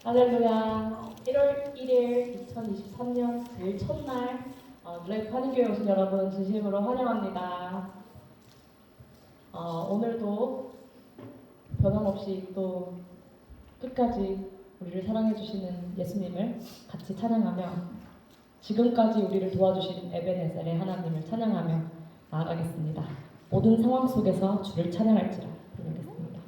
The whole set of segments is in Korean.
할렐루야. 1월 1일 2023년 그 첫날 블랙 환인교회 오신 여러분 진심으로 환영합니다. 오늘도 변함없이 또 끝까지 우리를 사랑해 주시는 예수님을 같이 찬양하며 지금까지 우리를 도와주신 에베네셀의 하나님을 찬양하며 나아가겠습니다. 모든 상황 속에서 주를 찬양할지라 부르겠습니다.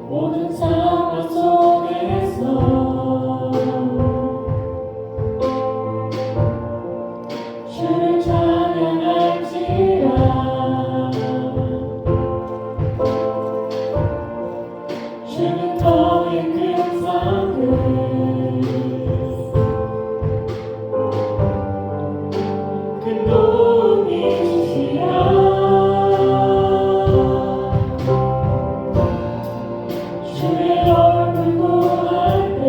모든 상황 속에서 주를 찬양할지라. 주는 너의 큰 상급 큰 도움이시라. 주의 얼굴 보할 때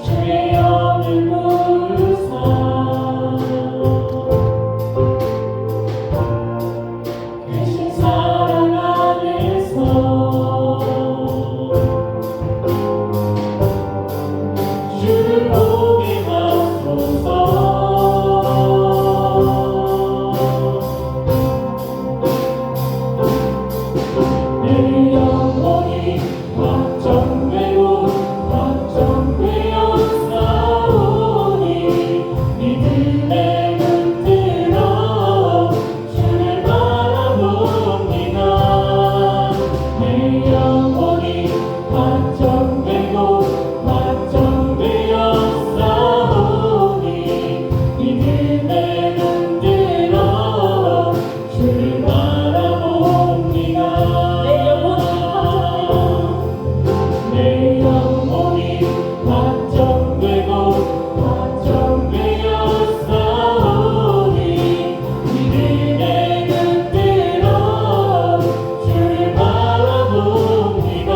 주의 영을 부으사 크신 사랑 안에서 주를 보게 하소서. 내 영혼이 확정되고 확정되어 싸우니 믿음의 눈 뜨러 주를 바라봅니다. 내 영혼이 확정되고 확정되어 싸우니 믿음의 눈 뜨러 주를 바라봅니다. 내 영혼이 확정되고 확정되어 싸우니 믿음의 눈 뜨러 주를 바라봅니다.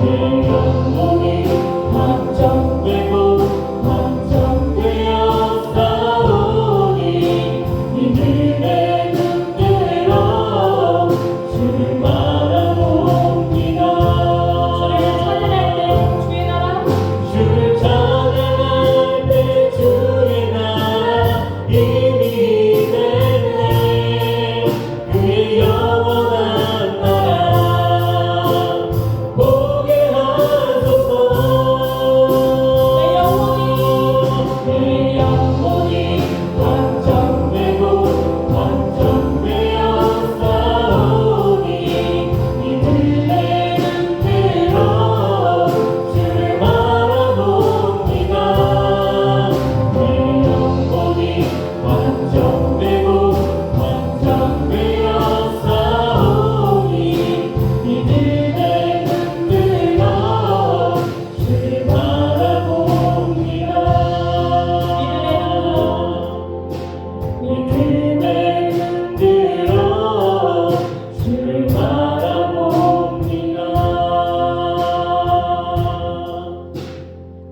내 영혼이 확정되고 확정되어 싸우니 믿음의 눈 뜨러 주를 바라봅니다. 주를 찬양할 때 주의 나라 이미 됐네. 그의 영원한 나라 보게 하소서. 내 영혼이 확정되고 확정되어 싸우니 믿음의 눈 뜨러 주를 바라봅니다. 내 영혼이 확정되고 확정되어 싸우니 믿음의 눈 뜨러 주를 바라봅니다. 믿음의 눈 뜨러 주를 바라봅니다.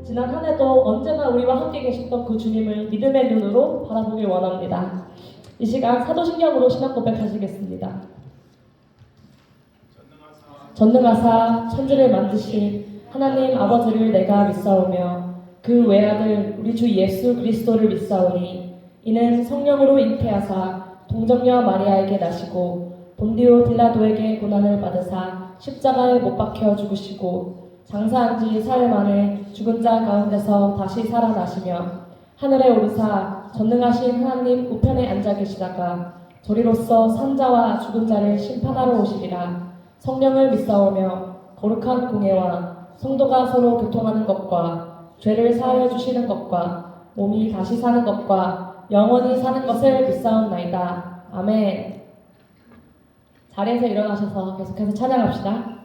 지난 한 해도 언제나 우리와 함께 계셨던 그 주님을 믿음의 눈으로 바라보길 원합니다. 이 시간 사도신경으로 신앙 고백하시겠습니다. 전능하사 천지를 만드신 하나님 아버지를 내가 믿사오며 그 외아들 우리 주 예수 그리스도를 믿사오니 이는 성령으로 잉태하사 동정녀 마리아에게 나시고 본디오 빌라도에게 고난을 받으사 십자가에 못 박혀 죽으시고 장사한 지 사흘 만에 죽은 자 가운데서 다시 살아나시며 하늘에 오르사 전능하신 하나님 우편에 앉아 계시다가 저리로서 산자와 죽은 자를 심판하러 오시리라. 성령을 믿사오며 거룩한 공예와 성도가 서로 교통하는 것과 죄를 사하여 주시는 것과 몸이 다시 사는 것과 영원히 사는 것을 믿사옵나이다. 아멘. 자리에서 일어나셔서 계속해서 찬양합시다.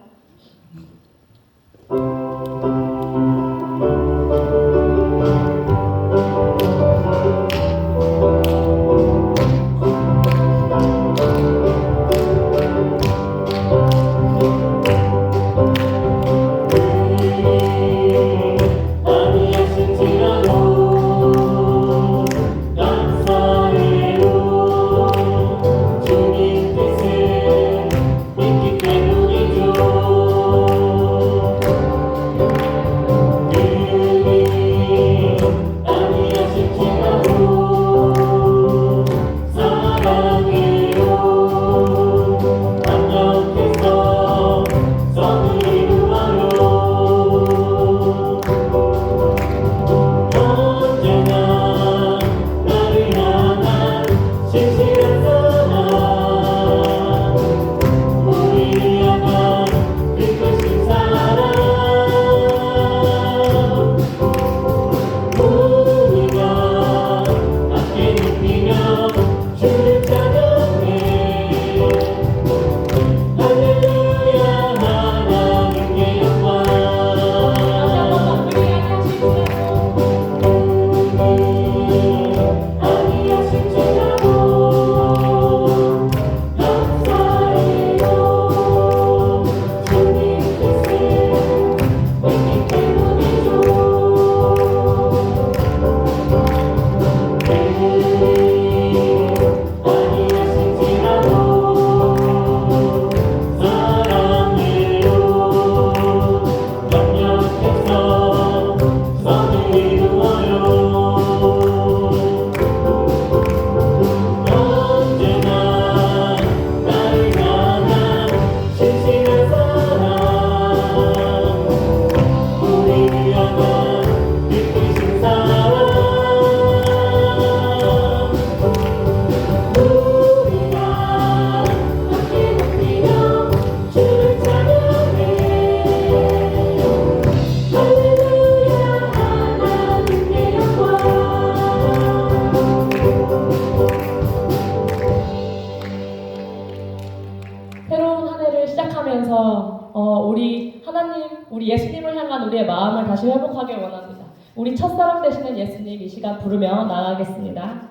드리면서 우리 하나님, 우리 예수님을 향한 우리의 마음을 다시 회복하길 원합니다. 우리 첫사랑 되시는 예수님 이 시간 부르며 나아가겠습니다.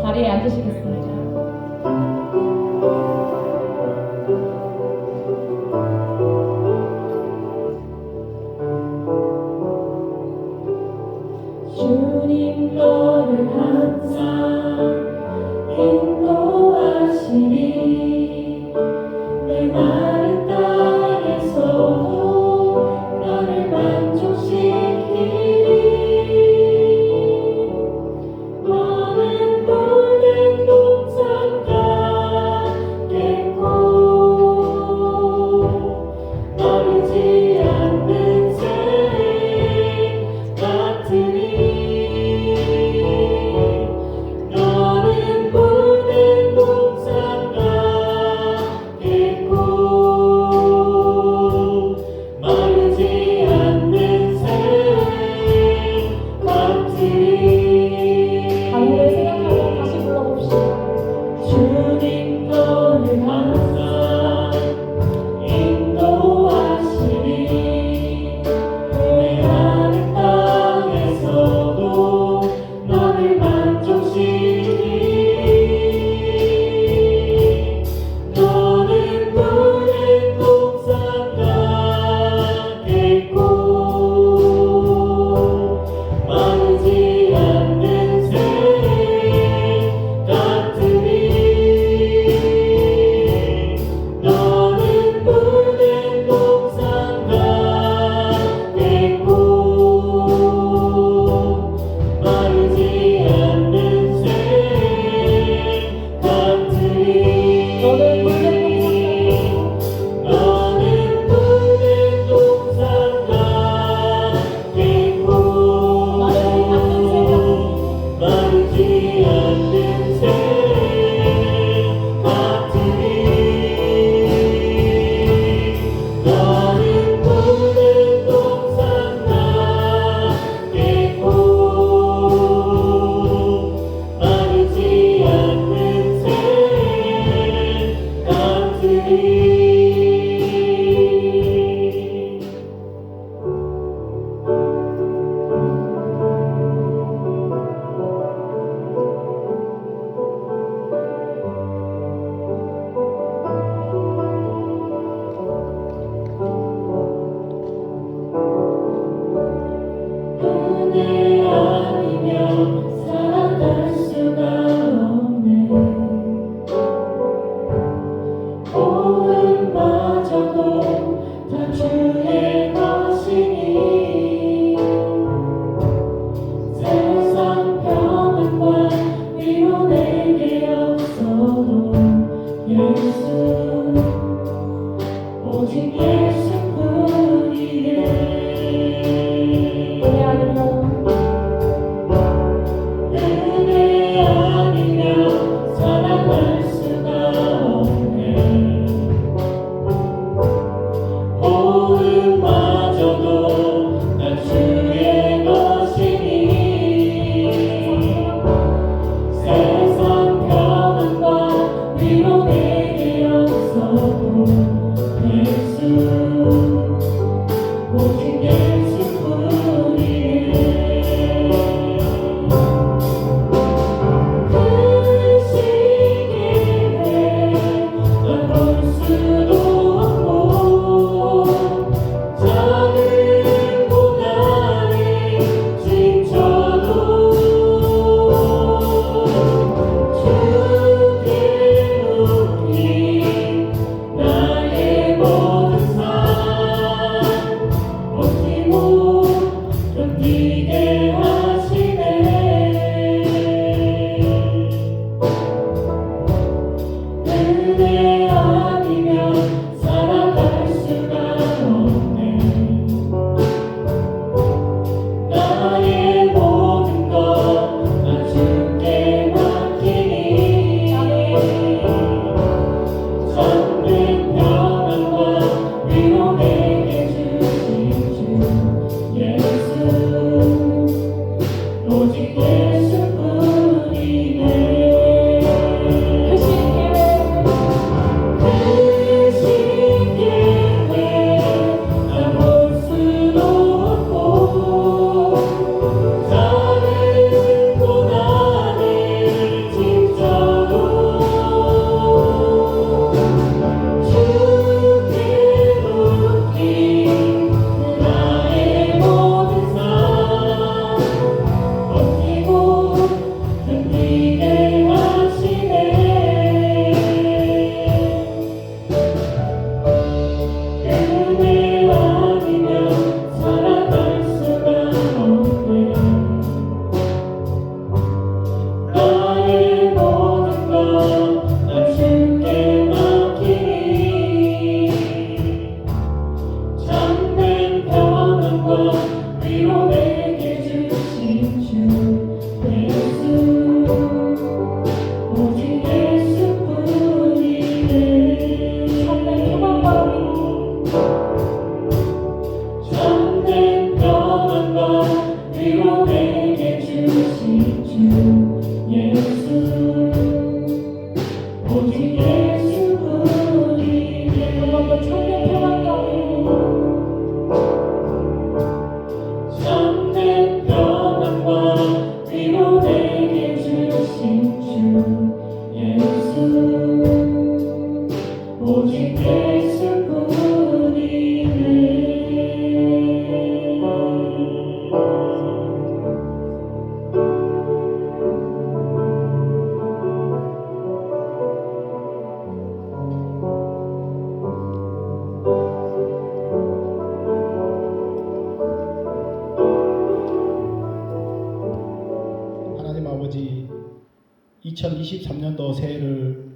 자리에 앉으시겠습니다. 주님 너를 항상 인도하시니 내 마른 땅에서도 너를 만족시키니 너는 푸른 동산 같겠고 버리지 않는 새 같으니 누리게 하시네. 은혜 아니면 살아갈 수가 없네. 나의 모든 것 나 주께 맡기니 참된 평안과 위로 내게 주신 주 예수 오직 예수뿐이네. 그 신기해 나 볼 수도 없고 다른 고난을 진짜로 주께 묻기 나의 모든 삶 버티고 견디게 하시네. 은혜 아니면 살아갈 수가 없네. 나의 모든 것 나 주께 맡기니 참된 평안과 위로 내게 주신 주 예수 오직 예수뿐이네. 참된 평안과 위로 내게 주신 주 예수 오직 예수뿐이네. 한번더 참된 평안과 참된 평안과 위로 내게 주신 주 예수 오직 예수뿐이네. 하나님 아버지, 2023년도 새해를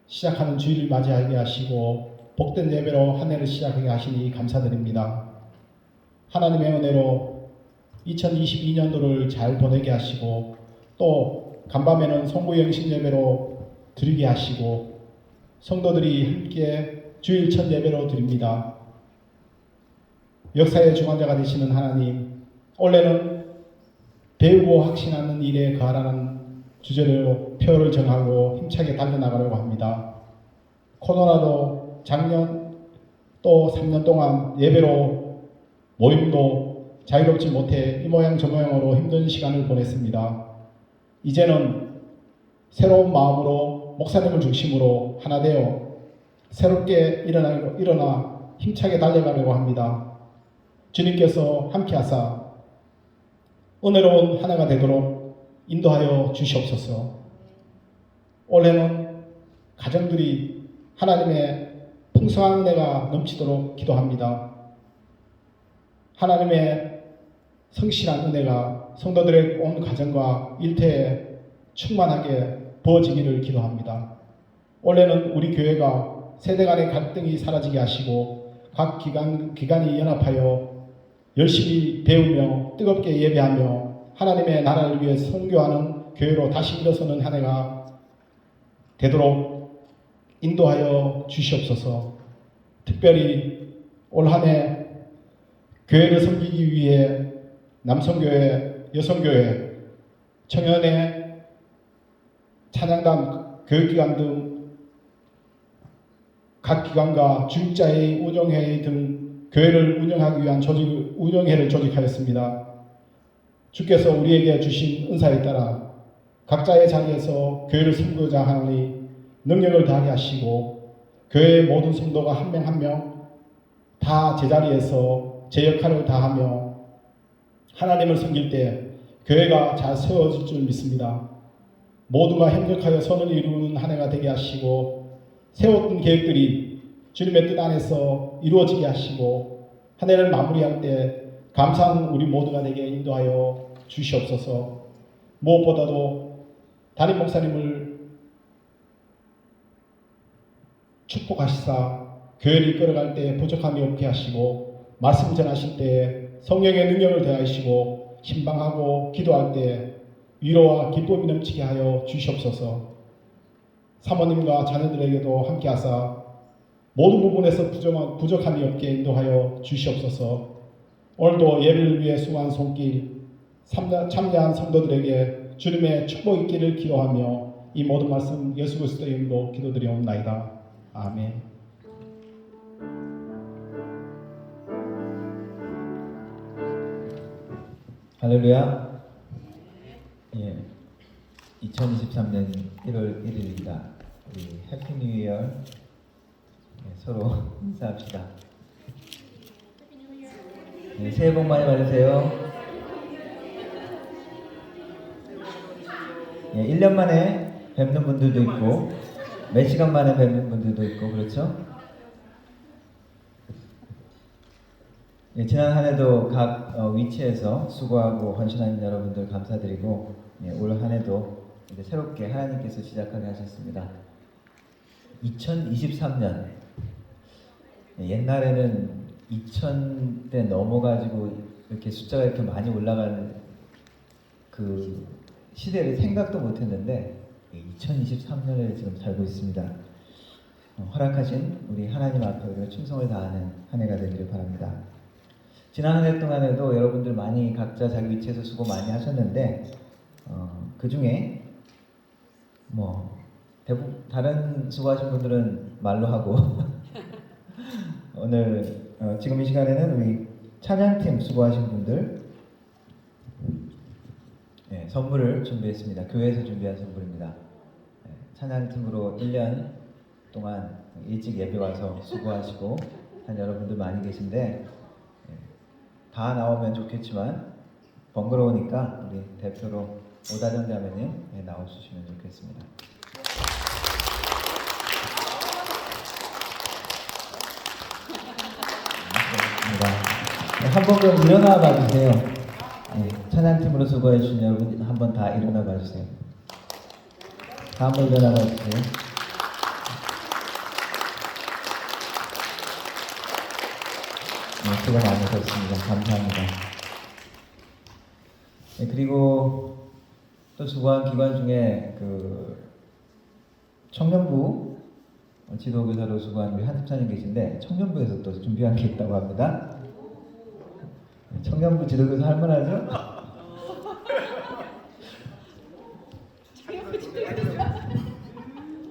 시작하는 주일을 맞이하게 하시고 복된 예배로 한 해를 시작하게 하시니 감사드립니다. 하나님의 은혜로 2022년도를 잘 보내게 하시고 또 간밤에는 송구영신 예배로 드리게 하시고 성도들이 함께 주일 첫 예배로 드립니다. 역사의 중환자가 되시는 하나님, 올해는 배우고 확신하는 일에 가라는 주제로 표를 정하고 힘차게 달려나가려고 합니다. 코로나로 작년 또 3년 동안 예배로 모임도 자유롭지 못해 이 모양 저 모양으로 힘든 시간을 보냈습니다. 이제는 새로운 마음으로 목사님을 중심으로 하나 되어 새롭게 일어나 힘차게 달려가려고 합니다. 주님께서 함께하사 은혜로운 한 해가 되도록 인도하여 주시옵소서. 올해는 가정들이 하나님의 풍성한 은혜가 넘치도록 기도합니다. 하나님의 성실한 은혜가 성도들의 온 가정과 일터에 충만하게 부어지기를 기도합니다. 올해는 우리 교회가 세대 간의 갈등이 사라지게 하시고 각 기관이 연합하여 열심히 배우며 뜨겁게 예배하며 하나님의 나라를 위해 선교하는 교회로 다시 일어서는 한 해가 되도록 인도하여 주시옵소서. 특별히 올 한 해 교회를 섬기기 위해 남성교회, 여성교회, 청년회, 찬양단, 교육기관 등 각 기관과 주육자회, 운영회 등 교회를 운영하기 위한 운영회를 조직하였습니다. 주께서 우리에게 주신 은사에 따라 각자의 자리에서 교회를 섬기고자 하니 능력을 다하게 하시고 교회의 모든 성도가 한 명 한 명 다 제자리에서 제 역할을 다하며 하나님을 섬길 때 교회가 잘 세워질 줄 믿습니다. 모두가 협력하여 선을 이루는 한 해가 되게 하시고 세웠던 계획들이 주님의 뜻 안에서 이루어지게 하시고 한 해를 마무리할 때 감사한 우리 모두가 되게 인도하여 주시옵소서. 무엇보다도 담임 목사님을 축복하시사 교회를 이끌어갈 때 부족함이 없게 하시고 말씀 전하실 때 성령의 능력을 더하시고 신방하고 기도할 때 위로와 기쁨이 넘치게 하여 주시옵소서. 사모님과 자녀들에게도 함께 하사 모든 부분에서 부족함이 없게 인도하여 주시옵소서. 오늘도 예배를 위해 수고한 손길 참여한 성도들에게 주님의 축복 있기를 기도하며 이 모든 말씀 예수 그리스도의 이름으로 기도드리옵나이다. 아멘. 할렐루야. 예, 2023년 1월 1일입니다. 우리 해피 뉴 이어. 서로 인사합시다. 네, 새해 복 많이 받으세요. 예, 1년 만에 뵙는 분들도 있고 몇 시간 만에 뵙는 분들도 있고 그렇죠? 예, 지난 한 해도 각 위치에서 수고하고 헌신하는 여러분들 감사드리고 올 한 해도 이제 새롭게 하나님께서 시작하게 하셨습니다. 2023년 옛날에는 2000대 넘어가지고 이렇게 숫자가 이렇게 많이 올라가는 그 시대를 생각도 못했는데 2023년을 지금 살고 있습니다. 허락하신 우리 하나님 앞에 우리가 충성을 다하는 한 해가 되기를 바랍니다. 지난 한 해 동안에도 여러분들 많이 각자 자기 위치에서 수고 많이 하셨는데 그 중에 뭐 대부분 다른 수고하신 분들은 말로 하고 오늘 지금 이 시간에는 우리 찬양팀 수고하신 분들 선물을 준비했습니다. 교회에서 준비한 선물입니다. 찬양팀으로 1년 동안 일찍 예배 와서 수고하시고 한 여러분들 많이 계신데 다 나오면 좋겠지만 번거로우니까 우리 대표로 오다정 자매님 나와주시면 좋겠습니다. 한 번 더 일어나 봐주세요. 찬양팀으로 수고해 주신 여러분 한 번 다 일어나 봐주세요. 다 한 번 일어나 봐주세요. 수고 많으셨습니다. 감사합니다. 그리고 또 수고한 기관 중에 그 청년부 지도교사로 수고한 우리 한집사님 계신데 청년부에서 또 준비한 게 있다고 합니다. 청년부 지도교사 할만하죠?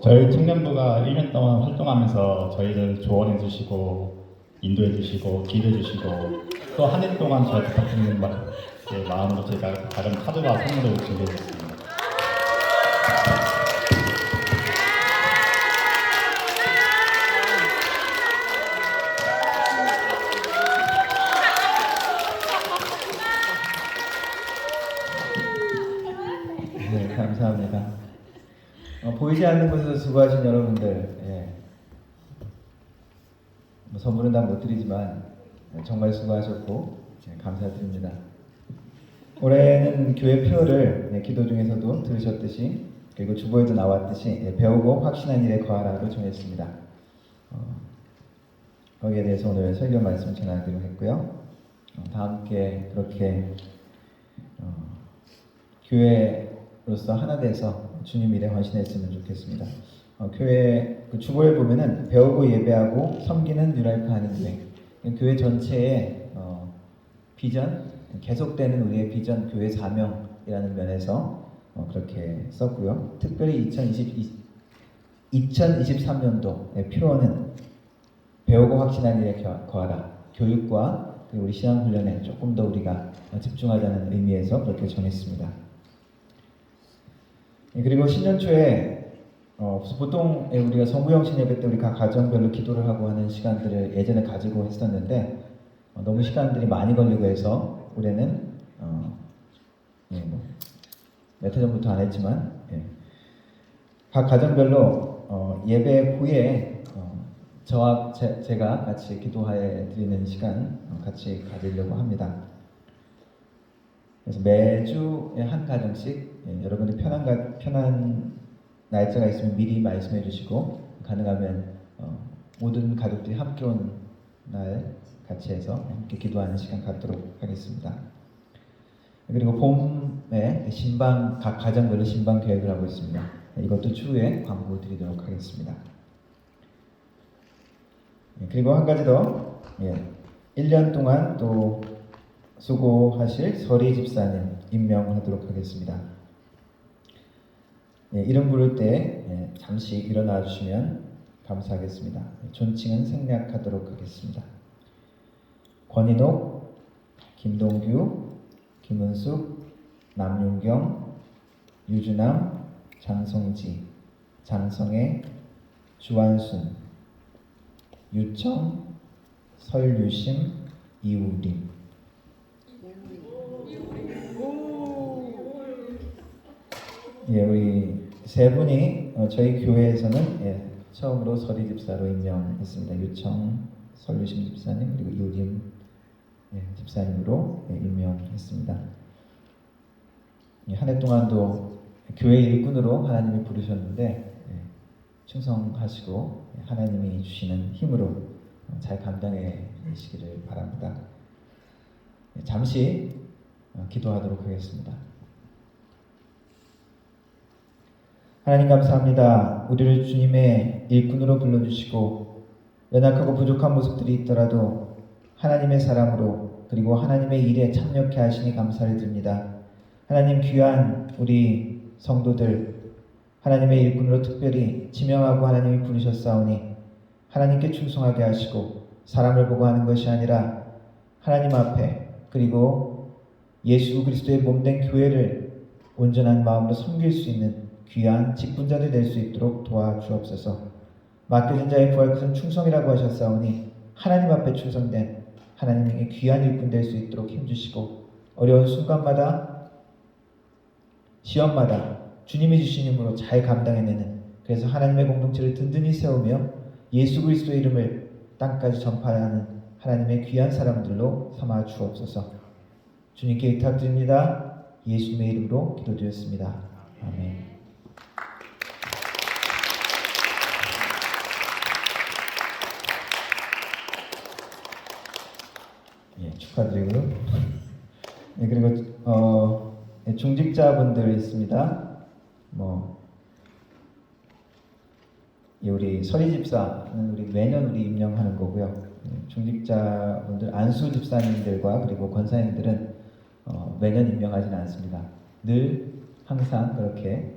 저희 청년부가 1년 동안 활동하면서 저희를 조언해 주시고 인도해 주시고 기도해 주시고 또 한 해 동안 잘 부탁드리는 마음으로 제가 작은 카드와 선물을 준비했습니다. 네, 감사합니다. 보이지 않는 곳에서 수고하신 여러분들, 뭐 선물은 다 못 드리지만 정말 수고하셨고 감사드립니다. 올해는 교회 표를 기도 중에서도 들으셨듯이 그리고 주보에도 나왔듯이 배우고 확신한 일에 거하라고 정했습니다. 거기에 대해서 오늘 설교 말씀 전하기로 했고요. 다 함께 그렇게 교회로서 하나 돼서 주님 일에 헌신했으면 좋겠습니다. 교회 그 주보에 보면은 배우고 예배하고 섬기는 뉴라이프 하는 교회, 교회 전체의 비전, 계속되는 우리의 비전, 교회 사명이라는 면에서 그렇게 썼고요. 특별히 2023년도의 표어는 배우고 확신한 일에 거하라, 교육과 우리 신앙훈련에 조금 더 우리가 집중하자는 의미에서 그렇게 정했습니다. 그리고 신년 초에 보통 우리가 성부영신 예배 때 우리 각 가정별로 기도를 하고 하는 시간들을 예전에 가지고 했었는데 너무 시간들이 많이 걸리고 해서 올해는 몇 해 전부터 안 했지만 각 가정별로 예배 후에 저와 제가 같이 기도해 드리는 시간 같이 가지려고 합니다. 그래서 매주 한 가정씩 여러분이 편한 날짜가 있으면 미리 말씀해 주시고 가능하면 모든 가족들이 함께 온 날 같이 해서 함께 기도하는 시간 갖도록 하겠습니다. 그리고 봄에 각 가정별로 신방 계획을 하고 있습니다. 이것도 추후에 광고 드리도록 하겠습니다. 그리고 한 가지 더 1년 동안 또 수고하실 서리 집사님 임명하도록 하겠습니다. 이름 부를 때 잠시 일어나 주시면 감사하겠습니다. 존칭은 생략하도록 하겠습니다. 권인옥, 김동규, 김은숙, 남윤경, 유주남, 장성지, 장성애, 주한순, 유청, 설유심, 이우림. 우리 세 분이 저희 교회에서는 처음으로 서리 집사로 임명했습니다. 유청, 설유심 집사님 그리고 이우림 집사님으로 임명했습니다. 한 해 동안도 교회 일꾼으로 하나님이 부르셨는데 충성하시고 하나님이 주시는 힘으로 잘 감당해 주시기를 바랍니다. 잠시 기도하도록 하겠습니다. 하나님 감사합니다. 우리를 주님의 일꾼으로 불러주시고 연약하고 부족한 모습들이 있더라도 하나님의 사람으로 그리고 하나님의 일에 참여케 하시니 감사를 드립니다. 하나님 귀한 우리 성도들 하나님의 일꾼으로 특별히 지명하고 하나님이 부르셨사오니 하나님께 충성하게 하시고 사람을 보고 하는 것이 아니라 하나님 앞에 그리고 예수 그리스도의 몸된 교회를 온전한 마음으로 섬길 수 있는 귀한 직분자들 될 수 있도록 도와주옵소서. 맡겨진 자의 구할 것은 충성이라고 하셨사오니 하나님 앞에 충성된 하나님의 귀한 일꾼 될 수 있도록 힘주시고 어려운 순간마다 시험마다 주님이 주신 힘으로 잘 감당해내는 그래서 하나님의 공동체를 든든히 세우며 예수 그리스도의 이름을 땅까지 전파하는 하나님의 귀한 사람들로 삼아 주옵소서. 주님께 부탁드립니다. 예수님의 이름으로 기도드렸습니다. 아멘. 축하드리고요. 그리고 중직자분들 있습니다. 우리 서리 집사는 우리 매년 우리 임명하는 거고요. 중직자분들 안수 집사님들과 그리고 권사님들은 매년 임명하지는 않습니다. 늘 항상 그렇게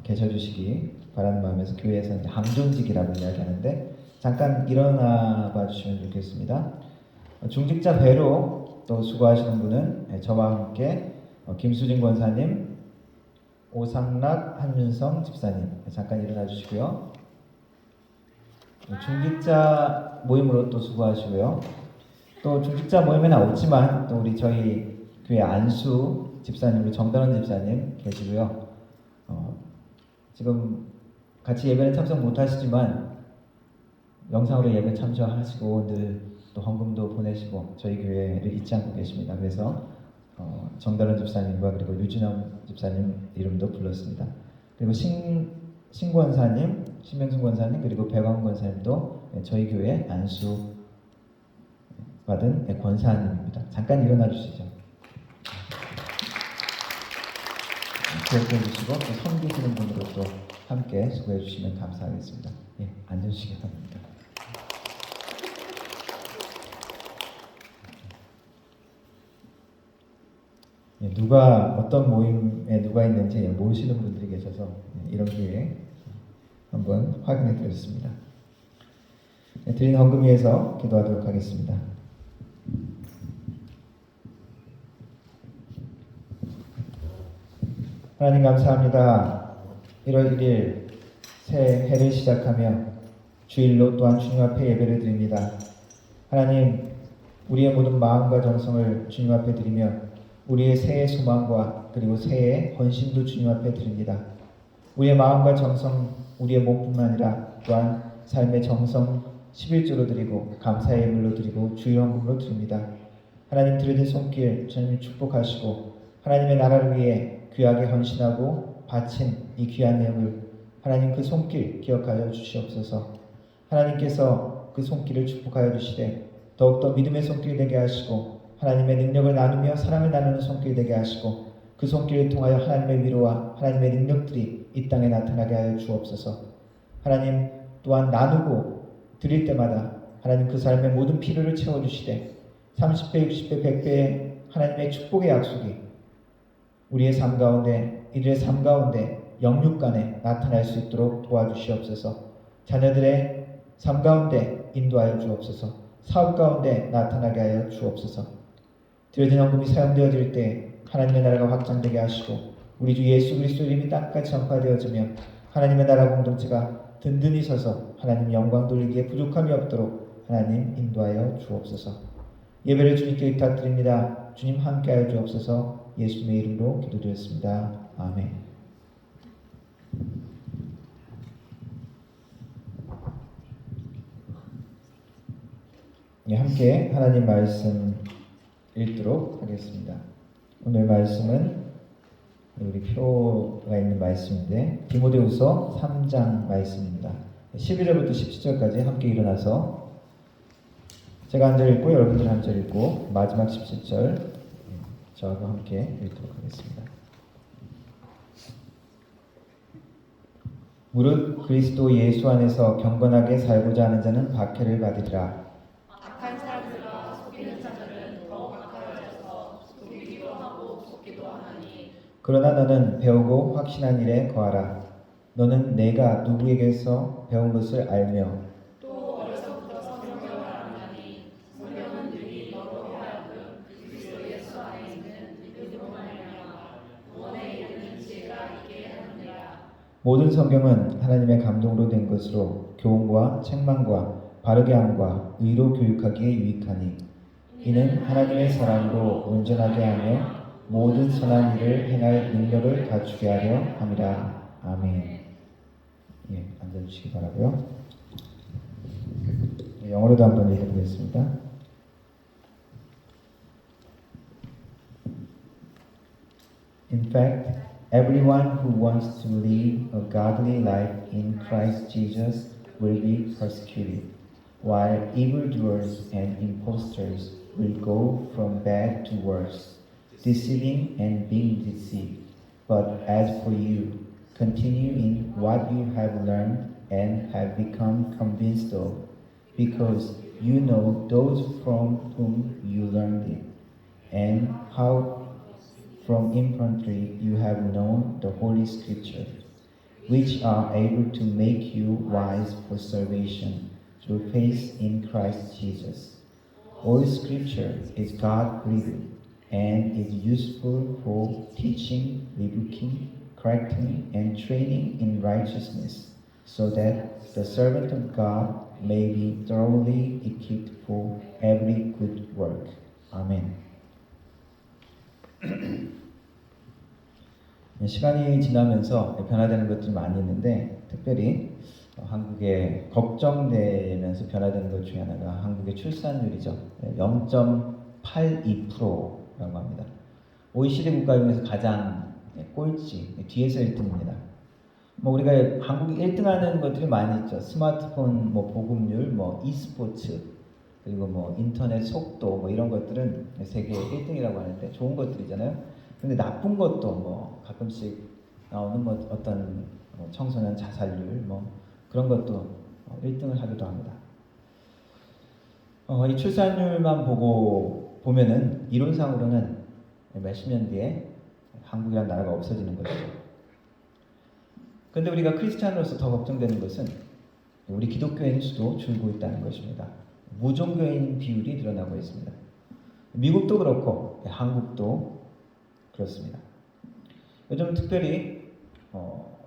계셔주시기 바라는 마음에서 교회에서 이제 함존직이라고 이야기하는데 잠깐 일어나 봐 주시면 좋겠습니다. 중직자 배로 또 수고하시는 분은 저와 함께 김수진 권사님, 오상락 한윤성 집사님 잠깐 일어나 주시고요. 중직자 모임으로 또 수고하시고요. 또 중직자 모임에는 없지만 또 우리 저희 교회 안수 집사님, 우리 정단원 집사님 계시고요. 지금 같이 예배는 참석 못하시지만 영상으로 예배 참석하시고 늘 또 헌금도 보내시고 저희 교회를 잊지 않고 계십니다. 그래서 정다른 집사님과 그리고 유진영 집사님 이름도 불렀습니다. 그리고 신권사님, 신명순 권사님 그리고 백왕 권사님도 저희 교회 안수 받은 권사님입니다. 잠깐 일어나 주시죠. 기억해 주시고 또 섬기시는 분으로 또 함께 수고해 주시면 감사하겠습니다. 앉아주시기 바랍니다. 누가 어떤 모임에 누가 있는지 모르시는 분들이 계셔서 이런 기회에 한번 확인해 드렸습니다. 드린 헌금 위해서 기도하도록 하겠습니다. 하나님 감사합니다. 1월 1일 새 해를 시작하며 주일로 또한 주님 앞에 예배를 드립니다. 하나님 우리의 모든 마음과 정성을 주님 앞에 드리며 우리의 새해 소망과 그리고 새해 헌신도 주님 앞에 드립니다. 우리의 마음과 정성, 우리의 몸뿐만 아니라 또한 삶의 정성 11조로 드리고 감사의 예물로 드리고 주일 헌금으로 드립니다. 하나님 들여진 손길 주님 축복하시고 하나님의 나라를 위해 귀하게 헌신하고 바친 이 귀한 내용을 하나님 그 손길 기억하여 주시옵소서. 하나님께서 그 손길을 축복하여 주시되 더욱더 믿음의 손길이 되게 하시고 하나님의 능력을 나누며 사랑을 나누는 손길이 되게 하시고 그 손길을 통하여 하나님의 위로와 하나님의 능력들이 이 땅에 나타나게 하여 주옵소서. 하나님 또한 나누고 드릴 때마다 하나님 그 삶의 모든 필요를 채워주시되 30배, 60배, 100배의 하나님의 축복의 약속이 우리의 삶 가운데 이들의 삶 가운데 영육간에 나타날 수 있도록 도와주시옵소서. 자녀들의 삶 가운데 인도하여 주옵소서. 사업 가운데 나타나게 하여 주옵소서. 드려진 헌금이 사용되어질 때 하나님의 나라가 확장되게 하시고 우리 주 예수 그리스도 이름이 땅까지 전파되어지며 하나님의 나라 공동체가 든든히 서서 하나님 영광 돌리기에 부족함이 없도록 하나님 인도하여 주옵소서. 예배를 주님께 부탁드립니다. 주님 함께하여 주옵소서. 예수님의 이름으로 기도드렸습니다. 아멘. 함께 하나님 말씀 읽도록 하겠습니다. 오늘 말씀은 우리 표가 있는 말씀인데 디모데후서 3장 말씀입니다. 11절부터 17절까지 함께 일어나서 제가 한 절 읽고 여러분들 한 절 읽고 마지막 17절 저하고 함께 읽도록 하겠습니다. 무릇 그리스도 예수 안에서 경건하게 살고자 하는 자는 박해를 받으리라. 악한 사람들과 속이는 자들은 더욱 악하여져서 속이기도 하고 속기도 하나니 그러나 너는 배우고 확신한 일에 거하라. 너는 내가 누구에게서 배운 것을 알며 또 어려서부터 성경을 알았나니 성경은 능히 너로 하여금 그리스도 예수 안에 있는 믿음으로 말미암아 구원에 이르는 지혜가 있게 하느니라. 모든 성경은 하나님의 감동으로 된 것으로 교훈과 책망과 바르게 함과 의로 교육하기에 유익하니 이는 하나님의 사랑으로 온전하게 하며 모든 선한 일을 행할 능력을 갖추게 하려 함이라. 아멘. 예, 앉아주시기 바라고요. 영어로도 한번 읽어보겠습니다. In fact, everyone who wants to live a godly life in Christ Jesus will be persecuted, while evildoers and impostors will go from bad to worse, deceiving and being deceived. But as for you, continue in what you have learned and have become convinced of, because you know those from whom you learned it, and how from infantry you have known the Holy Scriptures, which are able to make you wise for salvation through faith in Christ Jesus. All Scripture is God-breathed and is useful for teaching, rebuking, correcting, and training in righteousness, so that the servant of God may be thoroughly equipped for every good work. Amen. 시간이 지나면서 변화되는 것들이 많이 있는데 특별히 한국에 걱정되면서 변화되는 것 중에 하나가 한국의 출산율이죠. 0.82%라고 합니다. OECD 국가 중에서 가장 꼴찌, 뒤에서 1등입니다. 우리가 한국이 1등하는 것들이 많이 있죠. 스마트폰, 보급률, e스포츠, 그리고 인터넷 속도, 이런 것들은 세계 1등이라고 하는데 좋은 것들이잖아요. 근데 나쁜 것도 가끔씩 나오는 어떤 청소년 자살률, 그런 것도 1등을 하기도 합니다. 이 출산율만 보면은 이론상으로는 몇십 년 뒤에 한국이라는 나라가 없어지는 것이죠. 그런데 우리가 크리스찬으로서 더 걱정되는 것은 우리 기독교인 수도 줄고 있다는 것입니다. 무종교인 비율이 늘어나고 있습니다. 미국도 그렇고 한국도 그렇습니다. 요즘 특별히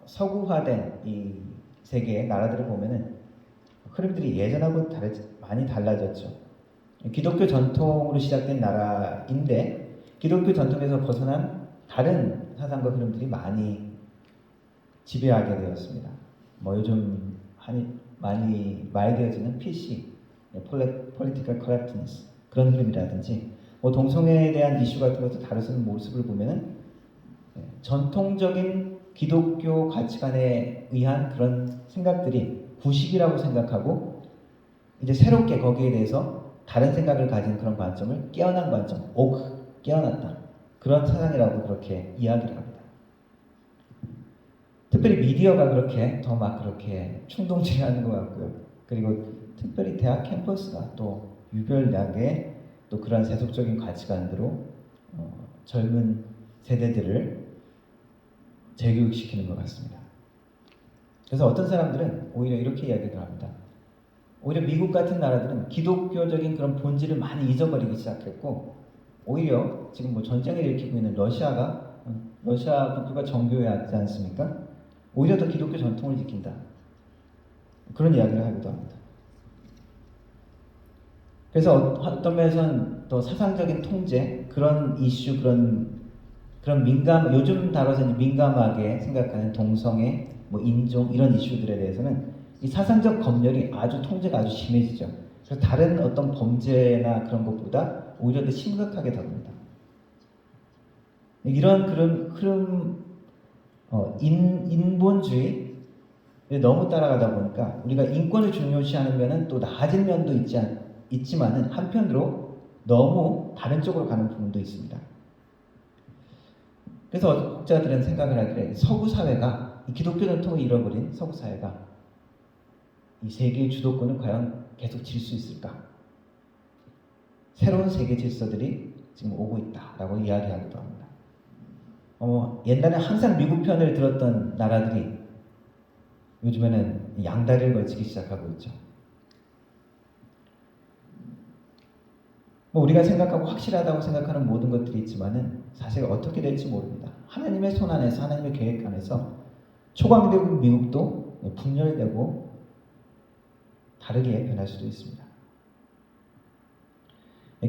서구화된 이 세계의 나라들을 보면은 흐름들이 예전하고 많이 달라졌죠. 기독교 전통으로 시작된 나라인데 기독교 전통에서 벗어난 다른 사상과 흐름들이 많이 지배하게 되었습니다. 요즘 많이 말되어지는 PC, Political Correctness 그런 흐름이라든지 뭐 동성애에 대한 이슈 같은 것을 다루는 모습을 보면은 전통적인 기독교 가치관에 의한 그런 생각들이 구식이라고 생각하고 이제 새롭게 거기에 대해서 다른 생각을 가진 그런 관점을 깨어난 관점, 깨어났다. 그런 사상이라고 그렇게 이야기를 합니다. 특별히 미디어가 그렇게 더 막 그렇게 충동질하는 것 같고요. 그리고 특별히 대학 캠퍼스가 또 유별나게 또 그런 세속적인 가치관으로 젊은 세대들을 재교육시키는 것 같습니다. 그래서 어떤 사람들은 오히려 이렇게 이야기를 합니다. 오히려 미국 같은 나라들은 기독교적인 그런 본질을 많이 잊어버리기 시작했고 오히려 지금 뭐 전쟁을 일으키고 있는 러시아 국교가 정교해하지 않습니까? 오히려 더 기독교 전통을 지킨다. 그런 이야기를 하기도 합니다. 그래서 어떤 면에서는 더 사상적인 통제, 그런 이슈, 그런 요즘 다뤄서 민감하게 생각하는 동성애, 뭐 인종 이런 이슈들에 대해서는 이 사상적 검열이 통제가 아주 심해지죠. 그래서 다른 어떤 범죄나 그런 것보다 오히려 더 심각하게 다룹니다. 이런 그런 흐름, 인본주의에 너무 따라가다 보니까 우리가 인권을 중요시하는 면은 또 낮은 면도 있지만은 한편으로 너무 다른 쪽으로 가는 부분도 있습니다. 그래서 학자들은 생각을 하기를 서구 사회가 이 기독교 전통을 잃어버린 서구 사회가 이 세계의 주도권을 과연 계속 질 수 있을까? 새로운 세계 질서들이 지금 오고 있다라고 이야기하기도 합니다. 옛날에 항상 미국 편을 들었던 나라들이 요즘에는 양다리를 걸치기 시작하고 있죠. 뭐 우리가 생각하고 확실하다고 생각하는 모든 것들이 있지만은 사실 어떻게 될지 모릅니다. 하나님의 손 안에서, 하나님의 계획 안에서 초강대국 미국도 분열되고 다르게 변할 수도 있습니다.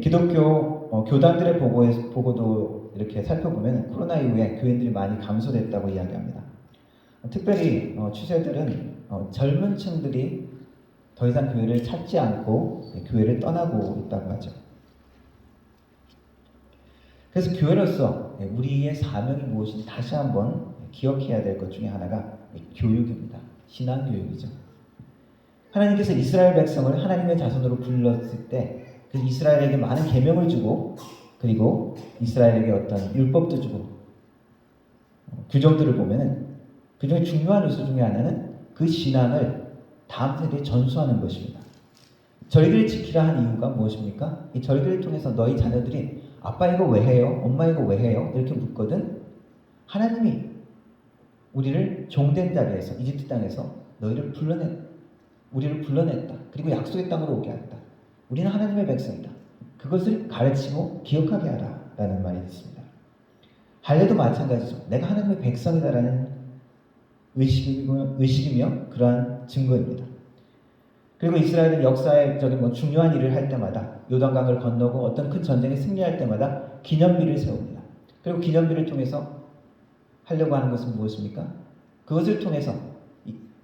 기독교 교단들의 보고도 이렇게 살펴보면 코로나 이후에 교인들이 많이 감소됐다고 이야기합니다. 특별히 추세들은 젊은 층들이 더 이상 교회를 찾지 않고 교회를 떠나고 있다고 하죠. 그래서 교회로서 우리의 사명이 무엇인지 다시 한번 기억해야 될 것 중에 하나가 교육입니다. 신앙 교육이죠. 하나님께서 이스라엘 백성을 하나님의 자손으로 불렀을 때 그 이스라엘에게 많은 계명을 주고 그리고 이스라엘에게 어떤 율법도 주고 규정들을 보면은 그 중에 중요한 요소 중에 하나는 그 신앙을 다음 세대에 전수하는 것입니다. 절기를 지키라 한 이유가 무엇입니까? 이 절기를 통해서 너희 자녀들이 아빠 이거 왜 해요? 엄마 이거 왜 해요? 이렇게 묻거든 하나님이 우리를 종된 자리에서 이집트 땅에서 우리를 불러냈다. 그리고 약속의 땅으로 오게 했다. 우리는 하나님의 백성이다. 그것을 가르치고 기억하게 하라 라는 말이 있습니다. 할례도 마찬가지죠. 내가 하나님의 백성이다라는 의식이며 그러한 증거입니다. 그리고 이스라엘은 역사적인 중요한 일을 할 때마다 요단강을 건너고 어떤 큰 전쟁에 승리할 때마다 기념비를 세웁니다. 그리고 기념비를 통해서 하려고 하는 것은 무엇입니까? 그것을 통해서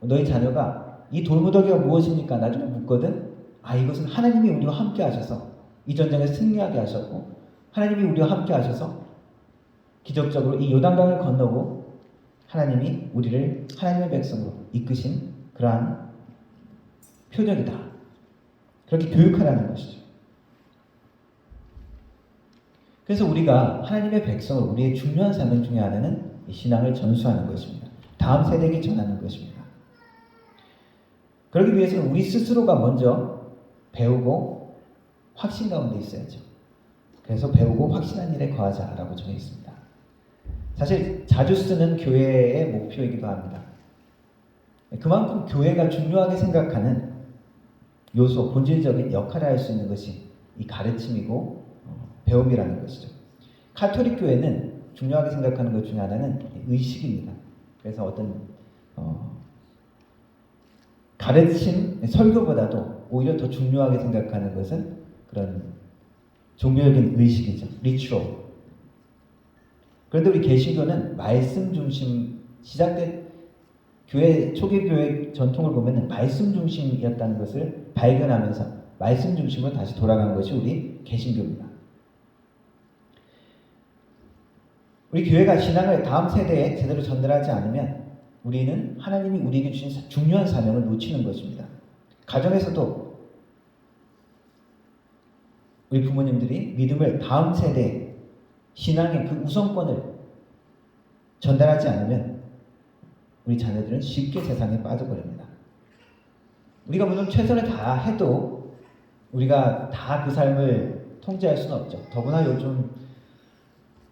너희 자녀가 이 돌무더기가 무엇입니까? 나중에 묻거든 이것은 하나님이 우리와 함께 하셔서 이 전쟁에 승리하게 하셨고 하나님이 우리와 함께 하셔서 기적적으로 이 요단강을 건너고 하나님이 우리를 하나님의 백성으로 이끄신 그러한 표적이다. 그렇게 교육하라는 것이죠. 그래서 우리가 하나님의 백성을 우리의 중요한 사명 중에 하나는 이 신앙을 전수하는 것입니다. 다음 세대에게 전하는 것입니다. 그러기 위해서는 우리 스스로가 먼저 배우고 확신 가운데 있어야죠. 그래서 배우고 확신한 일에 거하자라고 적혀 있습니다. 사실 자주 쓰는 교회의 목표이기도 합니다. 그만큼 교회가 중요하게 생각하는 요소, 본질적인 역할을 할 수 있는 것이 이 가르침이고 배움이라는 것이죠. 카톨릭 교회는 중요하게 생각하는 것 중에 하나는 의식입니다. 그래서 어떤 가르침, 설교보다도 오히려 더 중요하게 생각하는 것은 그런 종교적인 의식이죠. 리추얼. 그런데 우리 개신교는 말씀 중심, 시작된 초기 교회 전통을 보면 말씀 중심이었다는 것을 발견하면서 말씀 중심으로 다시 돌아간 것이 우리 개신교입니다. 우리 교회가 신앙을 다음 세대에 제대로 전달하지 않으면 우리는 하나님이 우리에게 주신 중요한 사명을 놓치는 것입니다. 가정에서도 우리 부모님들이 믿음을 다음 세대에 신앙의 그 우선권을 전달하지 않으면 우리 자녀들은 쉽게 세상에 빠져버립니다. 우리가 물론 최선을 다해도 우리가 다 그 삶을 통제할 수는 없죠. 더구나 요즘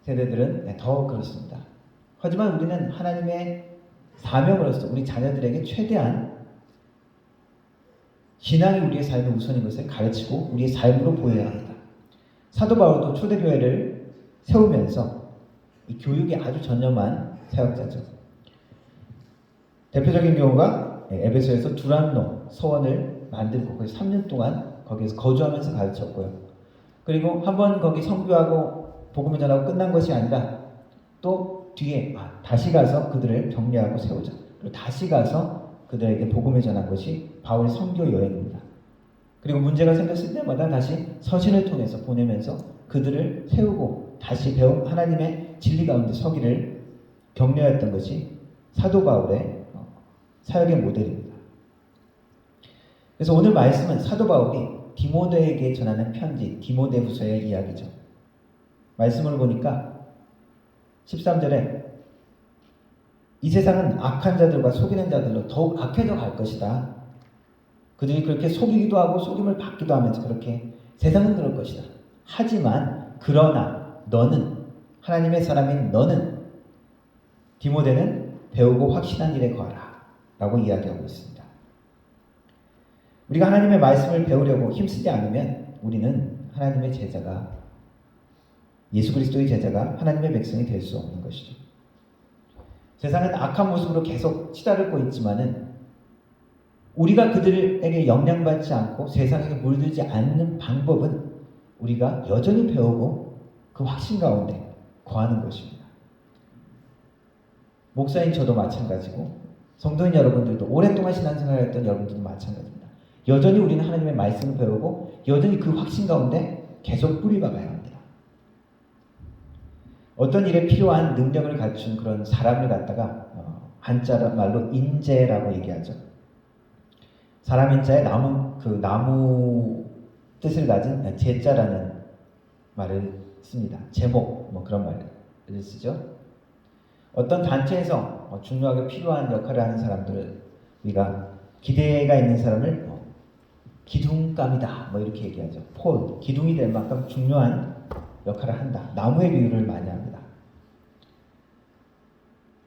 세대들은 더 그렇습니다. 하지만 우리는 하나님의 사명으로서 우리 자녀들에게 최대한 신앙이 우리의 삶의 우선인 것을 가르치고 우리의 삶으로 보여야 합니다. 사도 바울도 초대교회를 세우면서 이 교육에 아주 전념한 사역자죠. 대표적인 경우가 에베소에서 두란노 서원을 만들고 거기 3년 동안 거기에서 거주하면서 가르쳤고요. 그리고 한번 거기 선교하고 복음을 전하고 끝난 것이 아니라 또 뒤에 다시 가서 그들을 격려하고 세우자. 그리고 다시 가서 그들에게 복음을 전한 것이 바울의 선교 여행입니다. 그리고 문제가 생겼을 때마다 다시 서신을 통해서 보내면서 그들을 세우고 다시 배운 하나님의 진리 가운데 서기를 격려했던 것이 사도 바울의 사역의 모델입니다. 그래서 오늘 말씀은 사도 바울이 디모데에게 전하는 편지 디모데후서의 이야기죠. 말씀을 보니까 13절에 이 세상은 악한 자들과 속이는 자들로 더욱 악해져 갈 것이다. 그들이 그렇게 속이기도 하고 속임을 받기도 하면서 그렇게 세상은 그럴 것이다. 하지만 그러나 너는 하나님의 사람인 너는 디모데는 배우고 확신한 일에 거하라 라고 이야기하고 있습니다. 우리가 하나님의 말씀을 배우려고 힘쓰지 않으면 우리는 하나님의 제자가 예수 그리스도의 제자가 하나님의 백성이 될 수 없는 것이죠. 세상은 악한 모습으로 계속 치달고 있지만은 우리가 그들에게 영향받지 않고 세상에게 물들지 않는 방법은 우리가 여전히 배우고 그 확신 가운데 거하는 것입니다. 목사인 저도 마찬가지고 성도인 여러분들도 오랫동안 신앙생활을 했던 여러분들도 마찬가지입니다. 여전히 우리는 하나님의 말씀을 배우고 여전히 그 확신 가운데 계속 뿌리박아야 합니다. 어떤 일에 필요한 능력을 갖춘 그런 사람을 갖다가 한자 말로 인재라고 얘기하죠. 사람 인자에 나무 뜻을 가진 제자라는 말을 씁니다. 제목 그런 말을 쓰죠. 어떤 단체에서 중요하게 필요한 역할을 하는 사람들을 우리가 기대가 있는 사람을 기둥감이다 이렇게 얘기하죠. 폴, 기둥이 될 만큼 중요한 역할을 한다. 나무의 비유를 많이 합니다.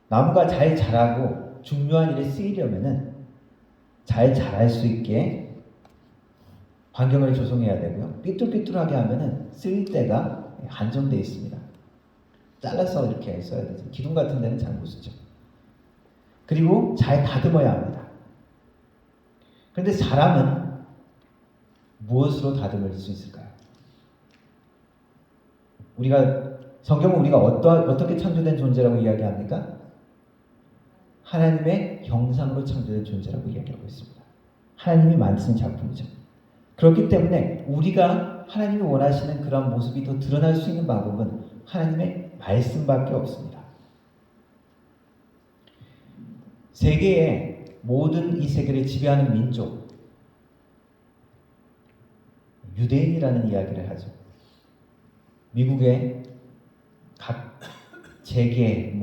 나무가 잘 자라고 중요한 일에 쓰이려면은 잘 자랄 수 있게 환경을 조성해야 되고요. 삐뚤삐뚤하게 하면은 쓸 때가 한정되어 있습니다. 잘라서 이렇게 써야 되죠. 기둥 같은 데는 잘 못 쓰죠. 그리고 잘 다듬어야 합니다. 그런데 사람은 무엇으로 다듬을 수 있을까요? 성경은 우리가 어떻게 창조된 존재라고 이야기합니까? 하나님의 형상으로 창조된 존재라고 이야기하고 있습니다. 하나님이 만드신 작품이죠. 그렇기 때문에 우리가 하나님이 원하시는 그런 모습이 더 드러날 수 있는 방법은 하나님의 말씀밖에 없습니다. 세계의 모든 이 세계를 지배하는 민족, 유대인이라는 이야기를 하죠. 미국의 각 재계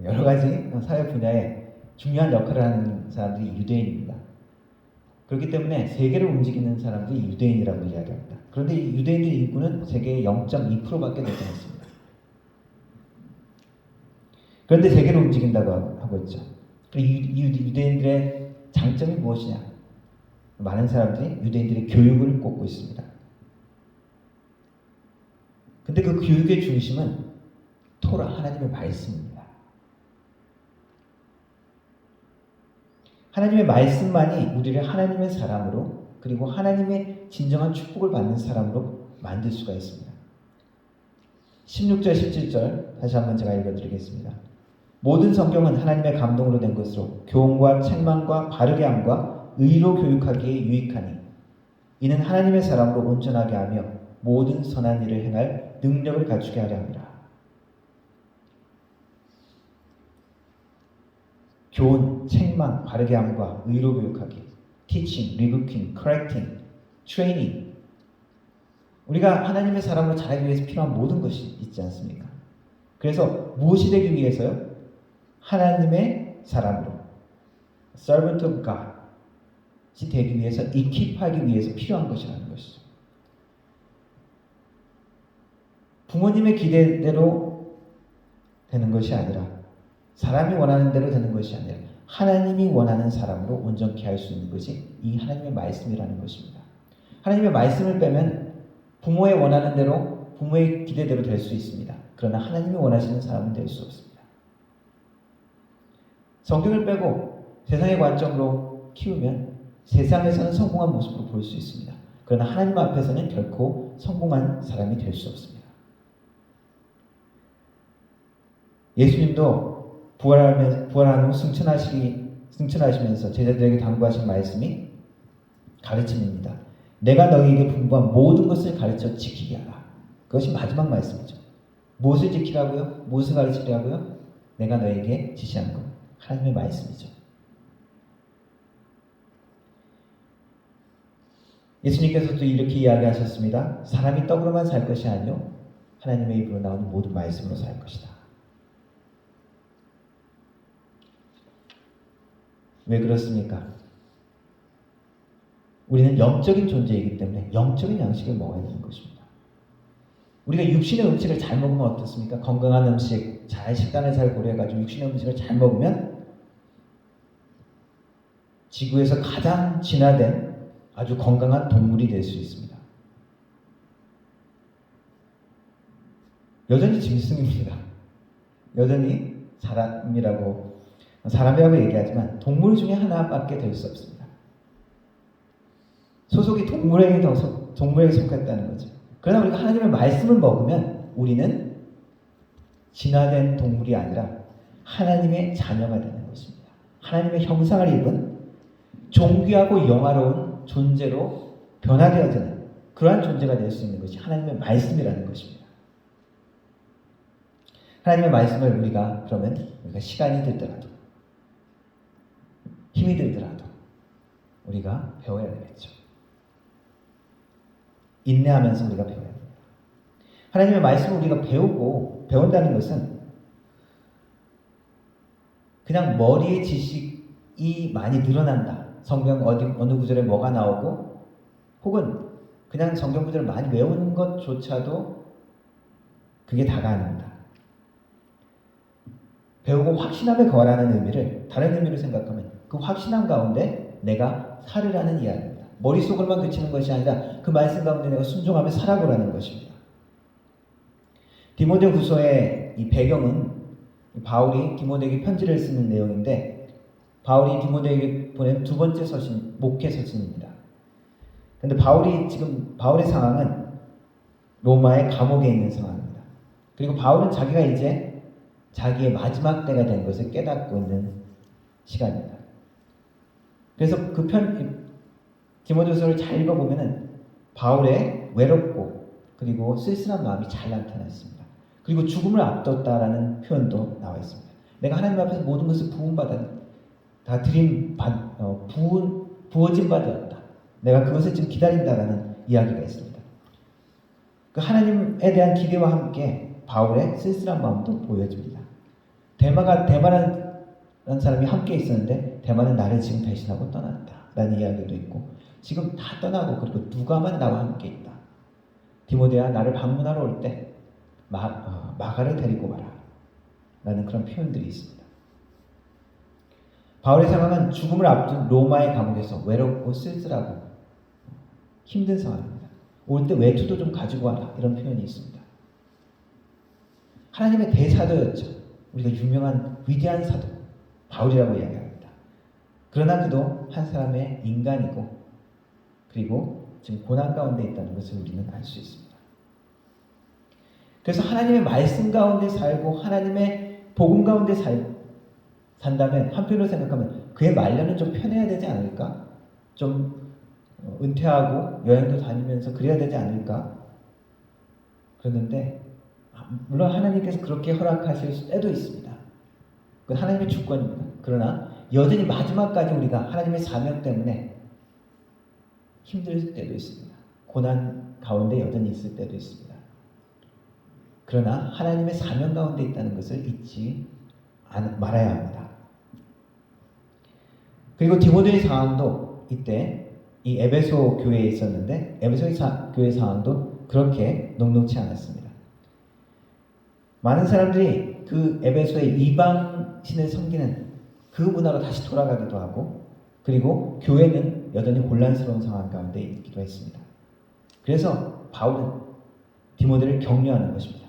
여러 가지 사회 분야에 중요한 역할을 하는 사람들이 유대인입니다. 그렇기 때문에 세계를 움직이는 사람들이 유대인이라고 이야기합니다. 그런데 이 유대인들의 인구는 세계의 0.2%밖에 되지 않습니다. 그런데 세계를 움직인다고 하고 있죠. 이 유대인들의 장점이 무엇이냐? 많은 사람들이 유대인들의 교육을 꼽고 있습니다. 근데 그 교육의 중심은 토라, 하나님의 말씀입니다. 하나님의 말씀만이 우리를 하나님의 사람으로 그리고 하나님의 진정한 축복을 받는 사람으로 만들 수가 있습니다. 16절, 17절 다시 한번 제가 읽어드리겠습니다. 모든 성경은 하나님의 감동으로 된 것으로 교훈과 책망과 바르게 함과 의로 교육하기에 유익하니 이는 하나님의 사람으로 온전하게 하며 모든 선한 일을 행할 능력을 갖추게 하려 합니다. 교훈, 책망, 바르게 함과 의로 교육하기, teaching, rebuking, correcting, training. 우리가 하나님의 사람으로 자라기 위해서 필요한 모든 것이 있지 않습니까? 그래서 무엇이 되기 위해서요? 하나님의 사람으로 servant of God이 되기 위해서 equip하기 위해서 필요한 것이라는 것이죠. 부모님의 기대대로 되는 것이 아니라 사람이 원하는 대로 되는 것이 아니라 하나님이 원하는 사람으로 온전케 할 수 있는 것이 이 하나님의 말씀이라는 것입니다. 하나님의 말씀을 빼면 부모의 원하는 대로 부모의 기대대로 될 수 있습니다. 그러나 하나님이 원하시는 사람은 될 수 없습니다. 성경을 빼고 세상의 관점으로 키우면 세상에서는 성공한 모습으로 보일 수 있습니다. 그러나 하나님 앞에서는 결코 성공한 사람이 될 수 없습니다. 예수님도 부활한 후 승천하시면서 제자들에게 당부하신 말씀이 가르침입니다. 내가 너희에게 분부한 모든 것을 가르쳐 지키게 하라. 그것이 마지막 말씀이죠. 무엇을 지키라고요? 무엇을 가르치라고요? 내가 너희에게 지시한 것. 하나님의 말씀이죠. 예수님께서도 이렇게 이야기하셨습니다. 사람이 떡으로만 살 것이 아니요 하나님의 입으로 나오는 모든 말씀으로 살 것이다. 왜 그렇습니까? 우리는 영적인 존재이기 때문에 영적인 양식을 먹어야 되는 것입니다. 우리가 육신의 음식을 잘 먹으면 어떻습니까? 건강한 음식, 잘 식단을 잘 고려해가지고 육신의 음식을 잘 먹으면 지구에서 가장 진화된 아주 건강한 동물이 될 수 있습니다. 여전히 짐승입니다. 여전히 사람이라고 얘기하지만 동물 중에 하나밖에 될 수 없습니다. 소속이 동물에게 속했다는 거죠. 그러나 우리가 하나님의 말씀을 먹으면 우리는 진화된 동물이 아니라 하나님의 자녀가 되는 것입니다. 하나님의 형상을 입은 존귀하고 영화로운 존재로 변화되어지는 그러한 존재가 될 수 있는 것이 하나님의 말씀이라는 것입니다. 하나님의 말씀을 우리가 시간이 들더라도 힘이 들더라도 우리가 배워야 되겠죠. 인내하면서 우리가 배워야 됩니다. 하나님의 말씀을 우리가 배운다는 것은 그냥 머리에 지식이 많이 늘어난다. 성경 어느 구절에 뭐가 나오고 혹은 그냥 성경 구절을 많이 외우는 것조차도 그게 다가 아닙니다. 배우고 확신함에 거하라는 의미를 다른 의미로 생각하면 그 확신함 가운데 내가 살으라는 이야기입니다. 머릿속으로만 그치는 것이 아니라 그 말씀 가운데 내가 순종하며 살아보라는 것입니다. 디모데후서의 이 배경은 바울이 디모데에게 편지를 쓰는 내용인데 바울이 디모데에게 보낸 두 번째 서신, 목회 서신입니다. 그런데 바울의 상황은 로마의 감옥에 있는 상황입니다. 그리고 바울은 자기가 이제 자기의 마지막 때가 된 것을 깨닫고 있는 시간입니다. 그래서 디모데후서를 잘 읽어보면은 바울의 외롭고 그리고 쓸쓸한 마음이 잘 나타났습니다. 그리고 죽음을 앞뒀다라는 표현도 나와 있습니다. 내가 하나님 앞에서 모든 것을 부어진 바 되었다. 내가 그것을 지금 기다린다라는 이야기가 있습니다. 그 하나님에 대한 기대와 함께 바울의 쓸쓸한 마음도 보여집니다. 대마라는 사람이 함께 있었는데 대마는 나를 지금 배신하고 떠났다 라는 이야기도 있고 지금 다 떠나고 그리고 누가만 나와 함께 있다. 디모데야 나를 방문하러 올 때 마가를 데리고 와라 라는 그런 표현들이 있습니다. 바울의 상황은 죽음을 앞둔 로마의 감옥에서 외롭고 쓸쓸하고 힘든 상황입니다. 올 때 외투도 좀 가지고 와라 이런 표현이 있습니다. 하나님의 대사도였죠. 우리가 유명한 위대한 사도 바울이라고 이야기합니다. 그러나 그도 한 사람의 인간이고 그리고 지금 고난 가운데 있다는 것을 우리는 알 수 있습니다. 그래서 하나님의 말씀 가운데 살고 하나님의 복음 가운데 산다면 한편으로 생각하면 그의 말년은 좀 편해야 되지 않을까? 좀 은퇴하고 여행도 다니면서 그래야 되지 않을까? 그랬는데 물론 하나님께서 그렇게 허락하실 때도 있습니다. 그건 하나님의 주권입니다. 그러나 여전히 마지막까지 우리가 하나님의 사명 때문에 힘들 때도 있습니다. 고난 가운데 여전히 있을 때도 있습니다. 그러나 하나님의 사명 가운데 있다는 것을 잊지 말아야 합니다. 그리고 디모데의 상황도 이때 이 에베소 교회에 있었는데 에베소 교회 상황도 그렇게 녹록치 않았습니다. 많은 사람들이 그 에베소의 이방신을 섬기는 그 문화로 다시 돌아가기도 하고 그리고 교회는 여전히 혼란스러운 상황 가운데 있기도 했습니다. 그래서 바울은 디모데를 격려하는 것입니다.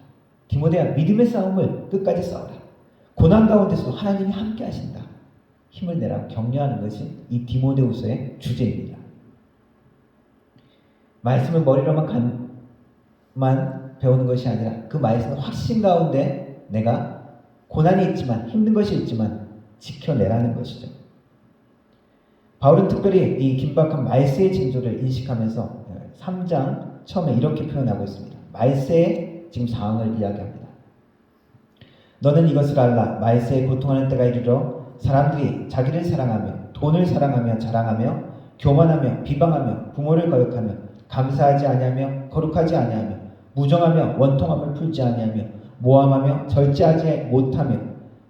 디모데야, 믿음의 싸움을 끝까지 싸우라. 고난 가운데서도 하나님이 함께 하신다. 힘을 내라 격려하는 것이 이 디모데후서의 주제입니다. 말씀을 머리로만 배우는 것이 아니라 그 말씀의 확신 가운데 내가 고난이 있지만 힘든 것이 있지만 지켜내라는 것이죠. 바울은 특별히 이 긴박한 말세의 징조를 인식하면서 3장 처음에 이렇게 표현하고 있습니다. 말세의 지금 상황을 이야기합니다. 너는 이것을 알라. 말세에 고통하는 때가 이르러 사람들이 자기를 사랑하며 돈을 사랑하며 자랑하며 교만하며 비방하며 부모를 거역하며 감사하지 아니하며 거룩하지 아니하며 무정하며 원통함을 풀지 아니하며 모함하며 절제하지 못하며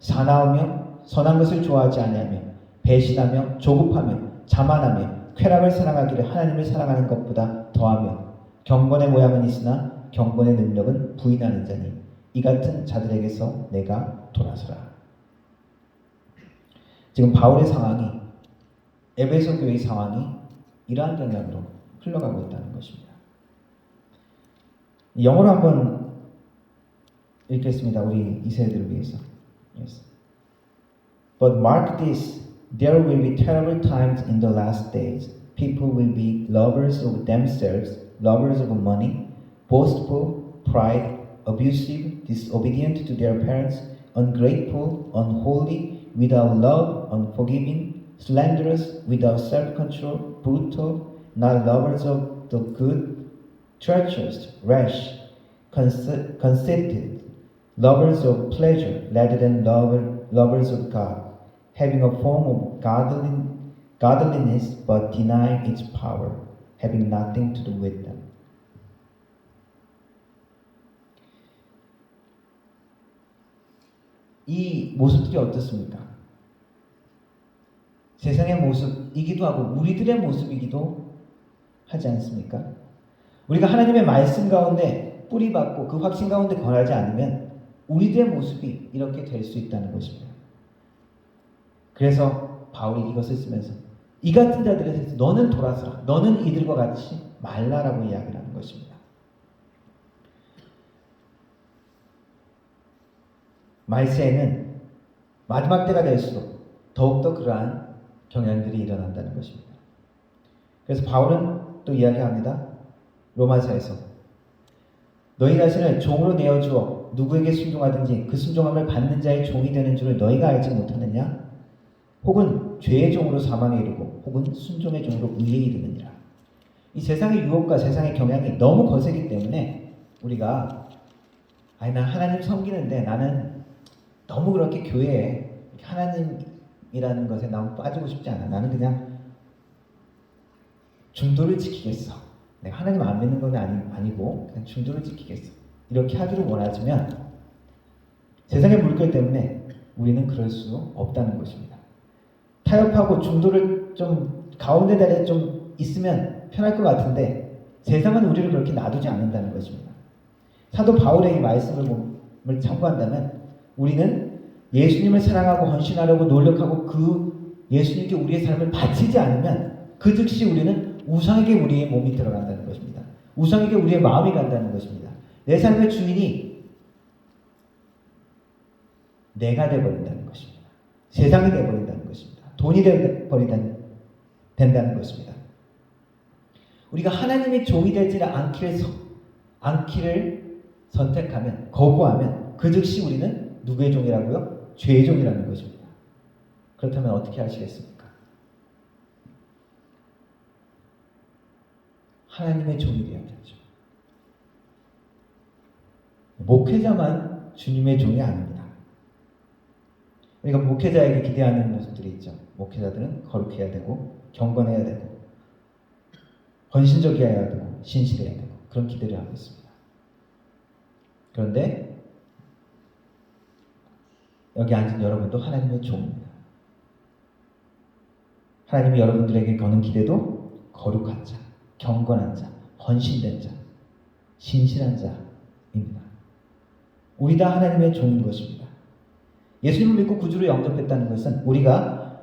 사나우며 선한 것을 좋아하지 아니하며 배신하며 조급하며 자만하며 쾌락을 사랑하기를 하나님을 사랑하는 것보다 더하며 경건의 모양은 있으나 경건의 능력은 부인하는 자니 이 같은 자들에게서 내가 돌아서라. 지금 바울의 상황이 에베소 교회의 상황이 이러한 경향으로 흘러가고 있다는 것입니다. 영어로 한번 읽겠습니다. 우리 이 세대를 위해서. Yes. But mark this, there will be terrible times in the last days. People will be lovers of themselves, lovers of money, boastful, pride, abusive, disobedient to their parents, ungrateful, unholy, without love, unforgiving, slanderous, without self-control, brutal, not lovers of the good, treacherous, rash, conceited, lovers of pleasure rather than lovers of God, having a form of godliness but denying its power, having nothing to do with them. 이 모습들이 어떻습니까? 세상의 모습이기도 하고 우리들의 모습이기도 하지 않습니까? 우리가 하나님의 말씀 가운데 뿌리박고 그 확신 가운데 거하지 않으면 우리들의 모습이 이렇게 될 수 있다는 것입니다. 그래서 바울이 이것을 쓰면서 이 같은 자들에 대해서 너는 돌아서라. 너는 이들과 같이 말라라고 이야기를 하는 것입니다. 말세에는 마지막 때가 될수록 더욱더 그러한 경향들이 일어난다는 것입니다. 그래서 바울은 또 이야기합니다. 로마서에서 너희 자신을 종으로 내어주어 누구에게 순종하든지 그 순종함을 받는 자의 종이 되는 줄을 너희가 알지 못하느냐? 혹은 죄의 종으로 사망에 이르고 혹은 순종의 종으로 의에 이르느니라. 이 세상의 유혹과 세상의 경향이 너무 거세기 때문에 우리가 난 하나님 섬기는데 나는 너무 그렇게 교회에 하나님이라는 것에 너무 빠지고 싶지 않아. 나는 그냥 중도를 지키겠어. 내가 하나님 안 믿는 건 아니고 그냥 중도를 지키겠어. 이렇게 하기를 원하지만 세상의 물결 때문에 우리는 그럴 수 없다는 것입니다. 타협하고 중도를 좀 가운데 자리에 좀 있으면 편할 것 같은데 세상은 우리를 그렇게 놔두지 않는다는 것입니다. 사도 바울의 이 말씀을 참고한다면 우리는 예수님을 사랑하고 헌신하려고 노력하고 그 예수님께 우리의 삶을 바치지 않으면 그 즉시 우리는 우상에게 우리의 몸이 들어간다는 것입니다. 우상에게 우리의 마음이 간다는 것입니다. 내 삶의 주인이 내가 되어버린다는 것입니다. 세상이 되어버린다는 것입니다. 돈이 된다는 것입니다. 우리가 하나님의 종이 되지 않기를 선택하면, 거부하면 그 즉시 우리는 누구의 종이라고요? 죄의 종이라는 것입니다. 그렇다면 어떻게 하시겠습니까? 하나님의 종이 되어야죠. 목회자만 주님의 종이 아닙니다. 우리가 목회자에게 기대하는 모습들이 있죠. 목회자들은 거룩해야 되고 경건해야 되고 헌신적이어야 되고 신실해야 되고 그런 기대를 하고 있습니다. 그런데 여기 앉은 여러분도 하나님의 종입니다. 하나님이 여러분들에게 거는 기대도 거룩한 자, 경건한 자, 헌신된 자, 신실한 자입니다. 우리 다 하나님의 종인 것입니다. 예수님을 믿고 구주로 영접했다는 것은 우리가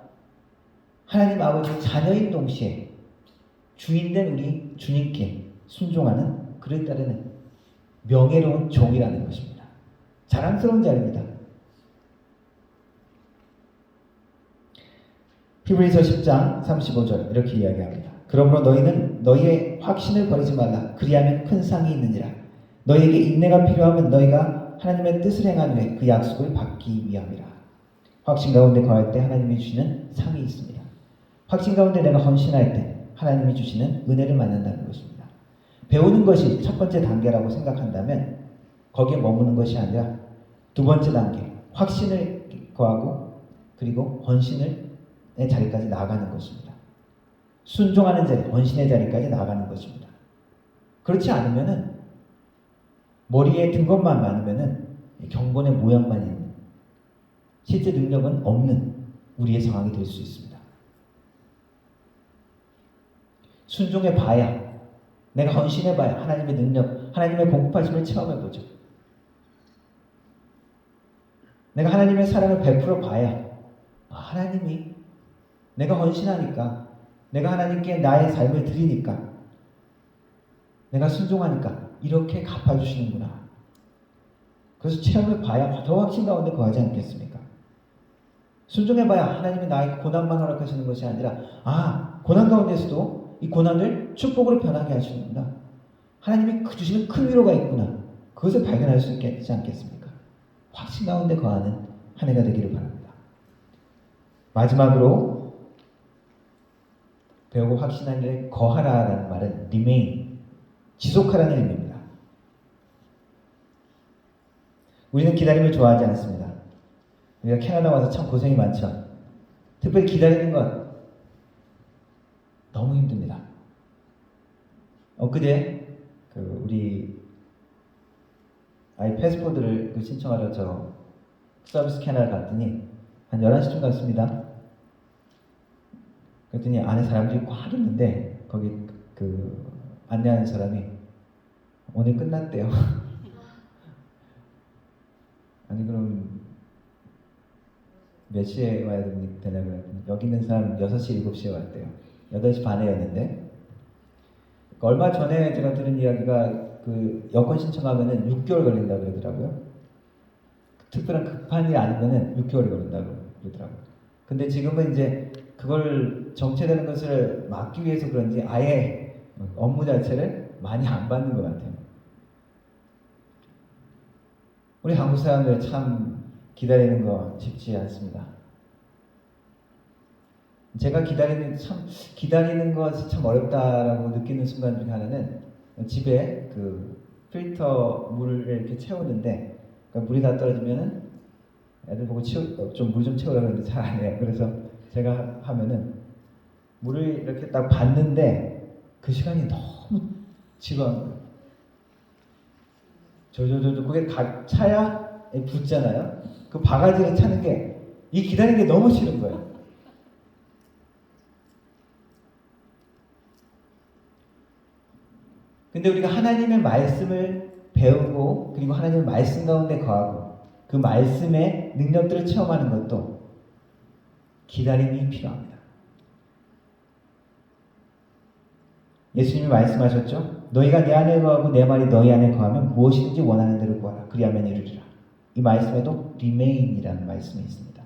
하나님 아버지 자녀인 동시에 주인된 우리 주님께 순종하는 그를 따르는 명예로운 종이라는 것입니다. 자랑스러운 자입니다. 히브리서 10장 35절 이렇게 이야기합니다. 그러므로 너희는 너희의 확신을 버리지 말라. 그리하면 큰 상이 있느니라. 너희에게 인내가 필요하면 너희가 하나님의 뜻을 행한 후에 그 약속을 받기 위함이라. 확신 가운데 거할 때 하나님이 주시는 상이 있습니다. 확신 가운데 내가 헌신할 때 하나님이 주시는 은혜를 만난다는 것입니다. 배우는 것이 첫 번째 단계라고 생각한다면 거기에 머무는 것이 아니라 두 번째 단계, 확신을 거하고 그리고 헌신의 자리까지 나아가는 것입니다. 순종하는 자리, 헌신의 자리까지 나아가는 것입니다. 그렇지 않으면은 머리에 든 것만 많으면은 경건의 모양만 있는 실제 능력은 없는 우리의 상황이 될 수 있습니다. 순종해 봐야, 내가 헌신해 봐야 하나님의 능력, 하나님의 공급하심을 체험해 보죠. 내가 하나님의 사랑을 베풀어 봐야 하나님이 내가 헌신하니까, 내가 하나님께 나의 삶을 드리니까, 내가 순종하니까 이렇게 갚아주시는구나. 그래서 체험해 봐야 더 확신 가운데 거하지 않겠습니까? 순종해 봐야 하나님이 나에게 고난만 허락하시는 것이 아니라 고난 가운데서도 이 고난을 축복으로 변하게 하시는구나. 하나님이 주시는 큰 위로가 있구나. 그것을 발견할 수 있지 않겠습니까? 확신 가운데 거하는 한 해가 되기를 바랍니다. 마지막으로 배우고 확신한 일에 거하라라는 말은 remain, 지속하라는 의미입니다. 우리는 기다림을 좋아하지 않습니다. 우리가 캐나다 와서 참 고생이 많죠. 특별히 기다리는 건 너무 힘듭니다. 엊그제 우리 아이 패스포드를 신청하러 저 서비스 캐나다 갔더니 한 11시쯤 갔습니다. 그랬더니 안에 사람들이 꽉 있는데 거기 안내하는 사람이 오늘 끝났대요. 아니 그럼 몇 시에 와야 되냐 그랬더니 여기 있는 사람 6시, 7시에 왔대요. 8시 반에였는데 얼마 전에 제가 들은 이야기가 여권 신청하면은 6개월 걸린다고 그러더라고요. 특별한 급한 일 아니면은 6개월이 걸린다고 그러더라고요. 근데 지금은 이제 그걸 정체되는 것을 막기 위해서 그런지 아예 업무 자체를 많이 안 받는 것 같아요. 우리 한국 사람들 참 기다리는 거 쉽지 않습니다. 제가 기다리는 것이 참 어렵다라고 느끼는 순간 중에 하나는 집에 필터 물을 이렇게 채우는데 물이 다 떨어지면은 애들 보고 좀 물 좀 채우라고 하는데 잘 안 해요. 그래서 제가 하면은 물을 이렇게 딱 받는데 그 시간이 너무 지루한 거예요. 그게 차야 붙잖아요. 그 바가지를 차는 게 이 기다리는 게 너무 싫은 거예요. 근데 우리가 하나님의 말씀을 배우고 그리고 하나님의 말씀 가운데 거하고 그 말씀의 능력들을 체험하는 것도 기다림이 필요합니다. 예수님이 말씀하셨죠? 너희가 내 안에 거하고 내 말이 너희 안에 거하면 무엇이든지 원하는 대로 구하라. 그리하면 이루리라. 이 말씀에도 remain이라는 말씀이 있습니다.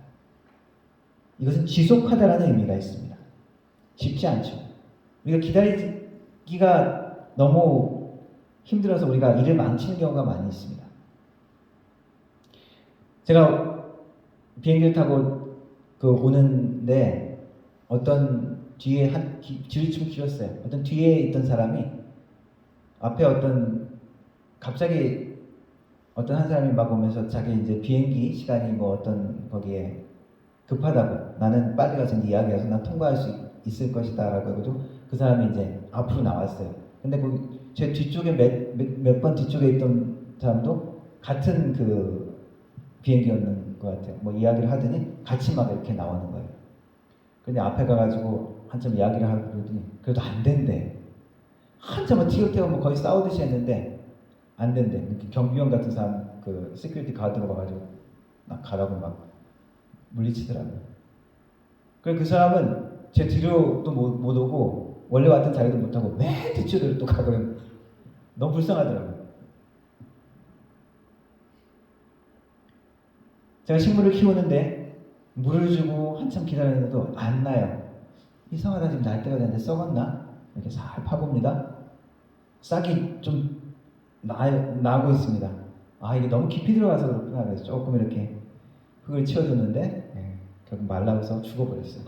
이것은 지속하다라는 의미가 있습니다. 쉽지 않죠. 우리가 기다리기가 너무 힘들어서 우리가 일을 망치는 경우가 많이 있습니다. 제가 비행기를 타고 오는데 어떤 뒤에 줄이 좀 길었어요. 어떤 뒤에 있던 사람이 앞에 갑자기 어떤 한 사람이 막 오면서 자기 이제 비행기 시간이 거기에 급하다고 나는 빨리 가서 이야기해서 난 통과할 수 있을 것이다 라고 해가지고 그 사람이 이제 앞으로 나왔어요. 근데 그 제 뒤쪽에 몇 번 뒤쪽에 있던 사람도 같은 그 비행기였는 것 같아요. 뭐 이야기를 하더니 같이 막 이렇게 나오는 거예요. 근데 앞에 가가지고 한참 이야기를 하고 그러더니 그래도 안 된대. 한참 티격태격 뭐 거의 싸우듯이 했는데 안 된대. 이렇게 경비원 같은 사람 그 시큐리티 가드로 가가지고 막 가라고 막 물리치더라고요. 그래서 그 사람은 제 뒤로도 못 오고 원래 왔던 자리도 못 하고 맨 뒤쪽으로 또 가버렸는데 너무 불쌍하더라고요. 제가 식물을 키우는데 물을 주고 한참 기다리는데도 안 나요. 이상하다, 지금 날 때가 됐는데 썩었나? 이렇게 살 파봅니다. 싹이 좀 나고 있습니다. 아, 이게 너무 깊이 들어가서 그렇구나. 그래서 조금 이렇게 흙을 치워줬는데 결국 말라서 죽어버렸어요.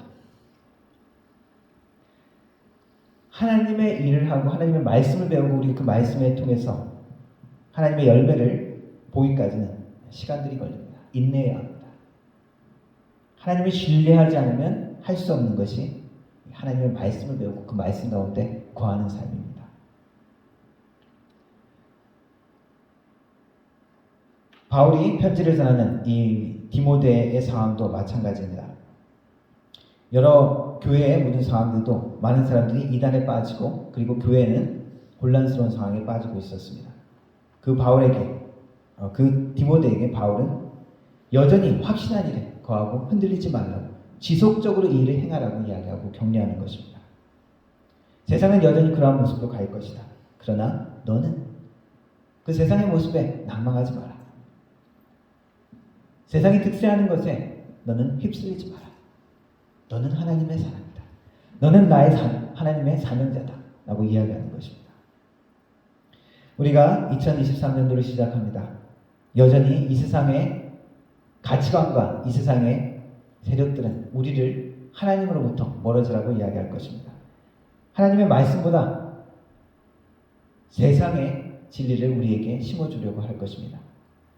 하나님의 일을 하고 하나님의 말씀을 배우고 우리 그 말씀을 통해서 하나님의 열매를 보기까지는 시간들이 걸립니다. 인내해야 합니다. 하나님을 신뢰하지 않으면 할 수 없는 것이 하나님의 말씀을 배우고 그 말씀 가운데 거하는 삶입니다. 바울이 편지를 전하는 이 디모데의 상황도 마찬가지입니다. 여러 교회의 모든 상황들도 많은 사람들이 이단에 빠지고 그리고 교회는 혼란스러운 상황에 빠지고 있었습니다. 그 바울에게 그 디모데에게 바울은 여전히 확신한 일에 거하고 흔들리지 말라고 지속적으로 이 일을 행하라고 이야기하고 격려하는 것입니다. 세상은 여전히 그러한 모습으로 갈 것이다. 그러나 너는 그 세상의 모습에 낭망하지 마라. 세상이 득세하는 것에 너는 휩쓸리지 마라. 너는 하나님의 사람이다. 너는 나의 하나님의 사명자다. 라고 이야기하는 것입니다. 우리가 2023년도를 시작합니다. 여전히 이 세상의 가치관과 이 세상의 세력들은 우리를 하나님으로부터 멀어지라고 이야기할 것입니다. 하나님의 말씀보다 세상의 진리를 우리에게 심어주려고 할 것입니다.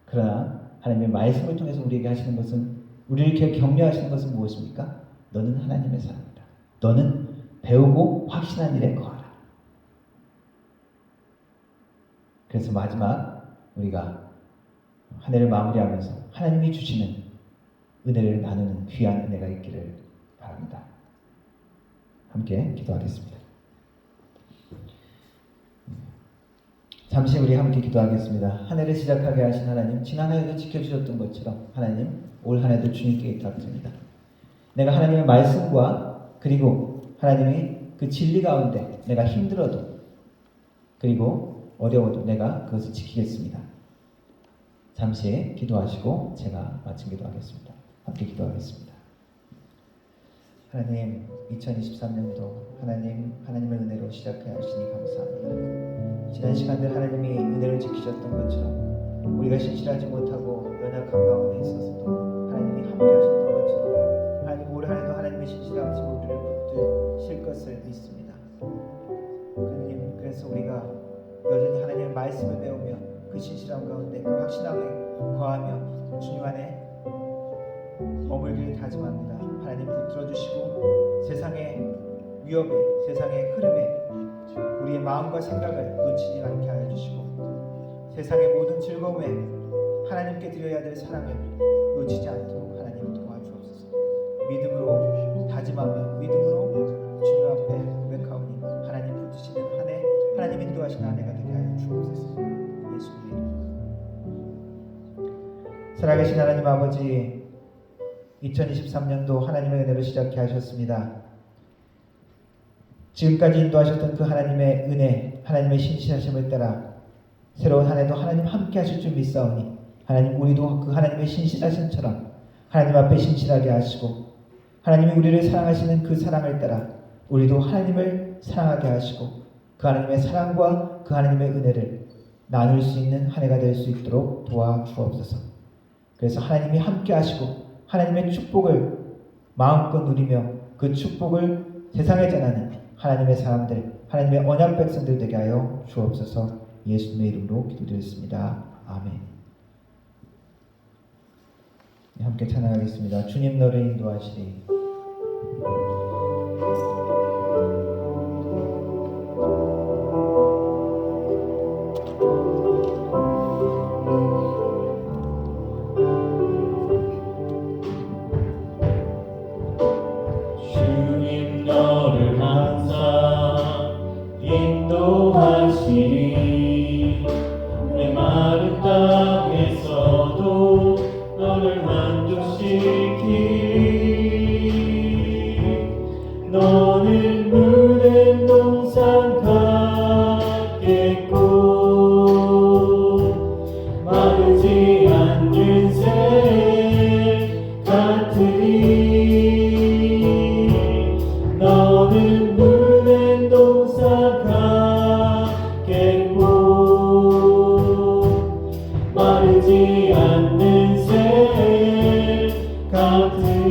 그러나 하나님의 말씀을 통해서 우리에게 하시는 것은, 우리를 이렇게 격려하시는 것은 무엇입니까? 너는 하나님의 사람이다. 너는 배우고 확신한 일에 거하라. 그래서 마지막 우리가 한 해를 마무리하면서 하나님이 주시는 은혜를 나누는 귀한 은혜가 있기를 바랍니다. 함께 기도하겠습니다. 잠시 우리 함께 기도하겠습니다. 한 해를 시작하게 하신 하나님, 지난 한 해도 지켜주셨던 것처럼 하나님, 올 한 해도 주님께 부탁드립니다. 내가 하나님의 말씀과 그리고 하나님의 그 진리 가운데 내가 힘들어도 그리고 어려워도 내가 그것을 지키겠습니다. 잠시 기도하시고 제가 마친 기도하겠습니다. 함께 기도하겠습니다. 하나님, 2023년도 하나님의 은혜로 시작하여 주시니 감사합니다. 지난 시간들 하나님이 은혜를 지키셨던 것처럼 우리가 신실하지 못하고 연약한 가운데 있어서도 하나님이 함께 하셨던 것처럼 하나님 올 한해도 하나님의 신실하심으로 우리를 붙드실 것을 믿습니다. 하나님, 그래서 우리가 여전히 하나님의 말씀을 배우며 그 신실함 가운데 그 확신함에 거하며 주님 안에 머물기를 다짐합니다. 하나님 붙들어 주시고 세상의 위협에, 세상의 흐름에 우리의 마음과 생각을 놓치지 않게 하여 주시고 세상의 모든 즐거움에 하나님께 드려야 될 사랑을 놓치지 않도록 하나님 도와주옵소서. 믿음으로 다짐하며 믿음으로 주님 앞에 고백하오니 하나님 붙드시는 한 해, 하나님 인도하시는 한 해가 되게 하여 주옵소서. 예수님 이름. 살아계신 하나님 아버지, 2023년도 하나님의 은혜로 시작해 하셨습니다. 지금까지 인도하셨던 그 하나님의 은혜, 하나님의 신실하심을 따라 새로운 한 해도 하나님 함께 하실 줄 믿사오니 하나님, 우리도 그 하나님의 신실하심처럼 하나님 앞에 신실하게 하시고 하나님이 우리를 사랑하시는 그 사랑을 따라 우리도 하나님을 사랑하게 하시고 그 하나님의 사랑과 그 하나님의 은혜를 나눌 수 있는 한 해가 될 수 있도록 도와주옵소서. 그래서 하나님이 함께 하시고 하나님의 축복을 마음껏 누리며 그 축복을 세상에 전하는 하나님의 사람들, 하나님의 언약 백성들 되게 하여 주옵소서. 예수님의 이름으로 기도드렸습니다. 아멘. 함께 찬양하겠습니다. 주님 너를 인도하시리. 주님 너를 항상 인도하시리. 메마른 땅에서도 너를 만족시키리. 너는 물된 동산 같겠고 마르지 않는 새 같으리. 너는 물된 동산 같겠고 마르지 않는 새 같으리.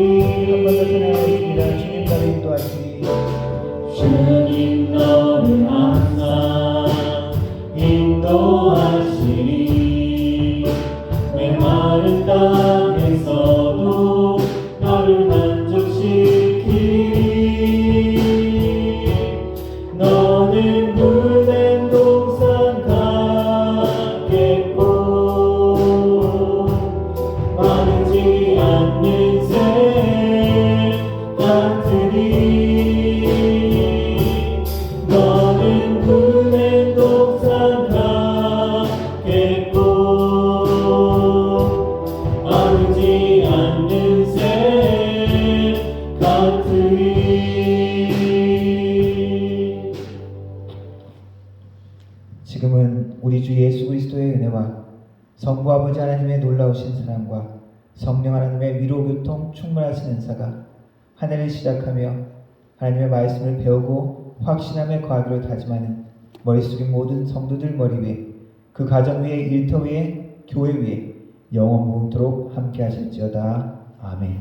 주님 너를 인도하시리. 주님 너를 항상 인도하시리. 메마른 땅에서도 너를 만족시키리. 너는 물된 동산 같겠고 마르지 않는 새 같으리. 너는 물된 동산 같겠고 마르지 않는 새 같으리. 지금은 우리 주 예수 그리스도의 은혜와 성부 아버지 하나님의 놀라우신 사랑과 성령 하나님의 위로 교통 충만하신 은사가 한 해를 시작하며 하나님의 말씀을 배우고 확신함에 거하기로 다짐하는 머릿속의 모든 성도들 머리 위에, 그 가정 위에, 일터 위에, 교회 위에 영원 무궁토록 함께 하실지어다. 아멘.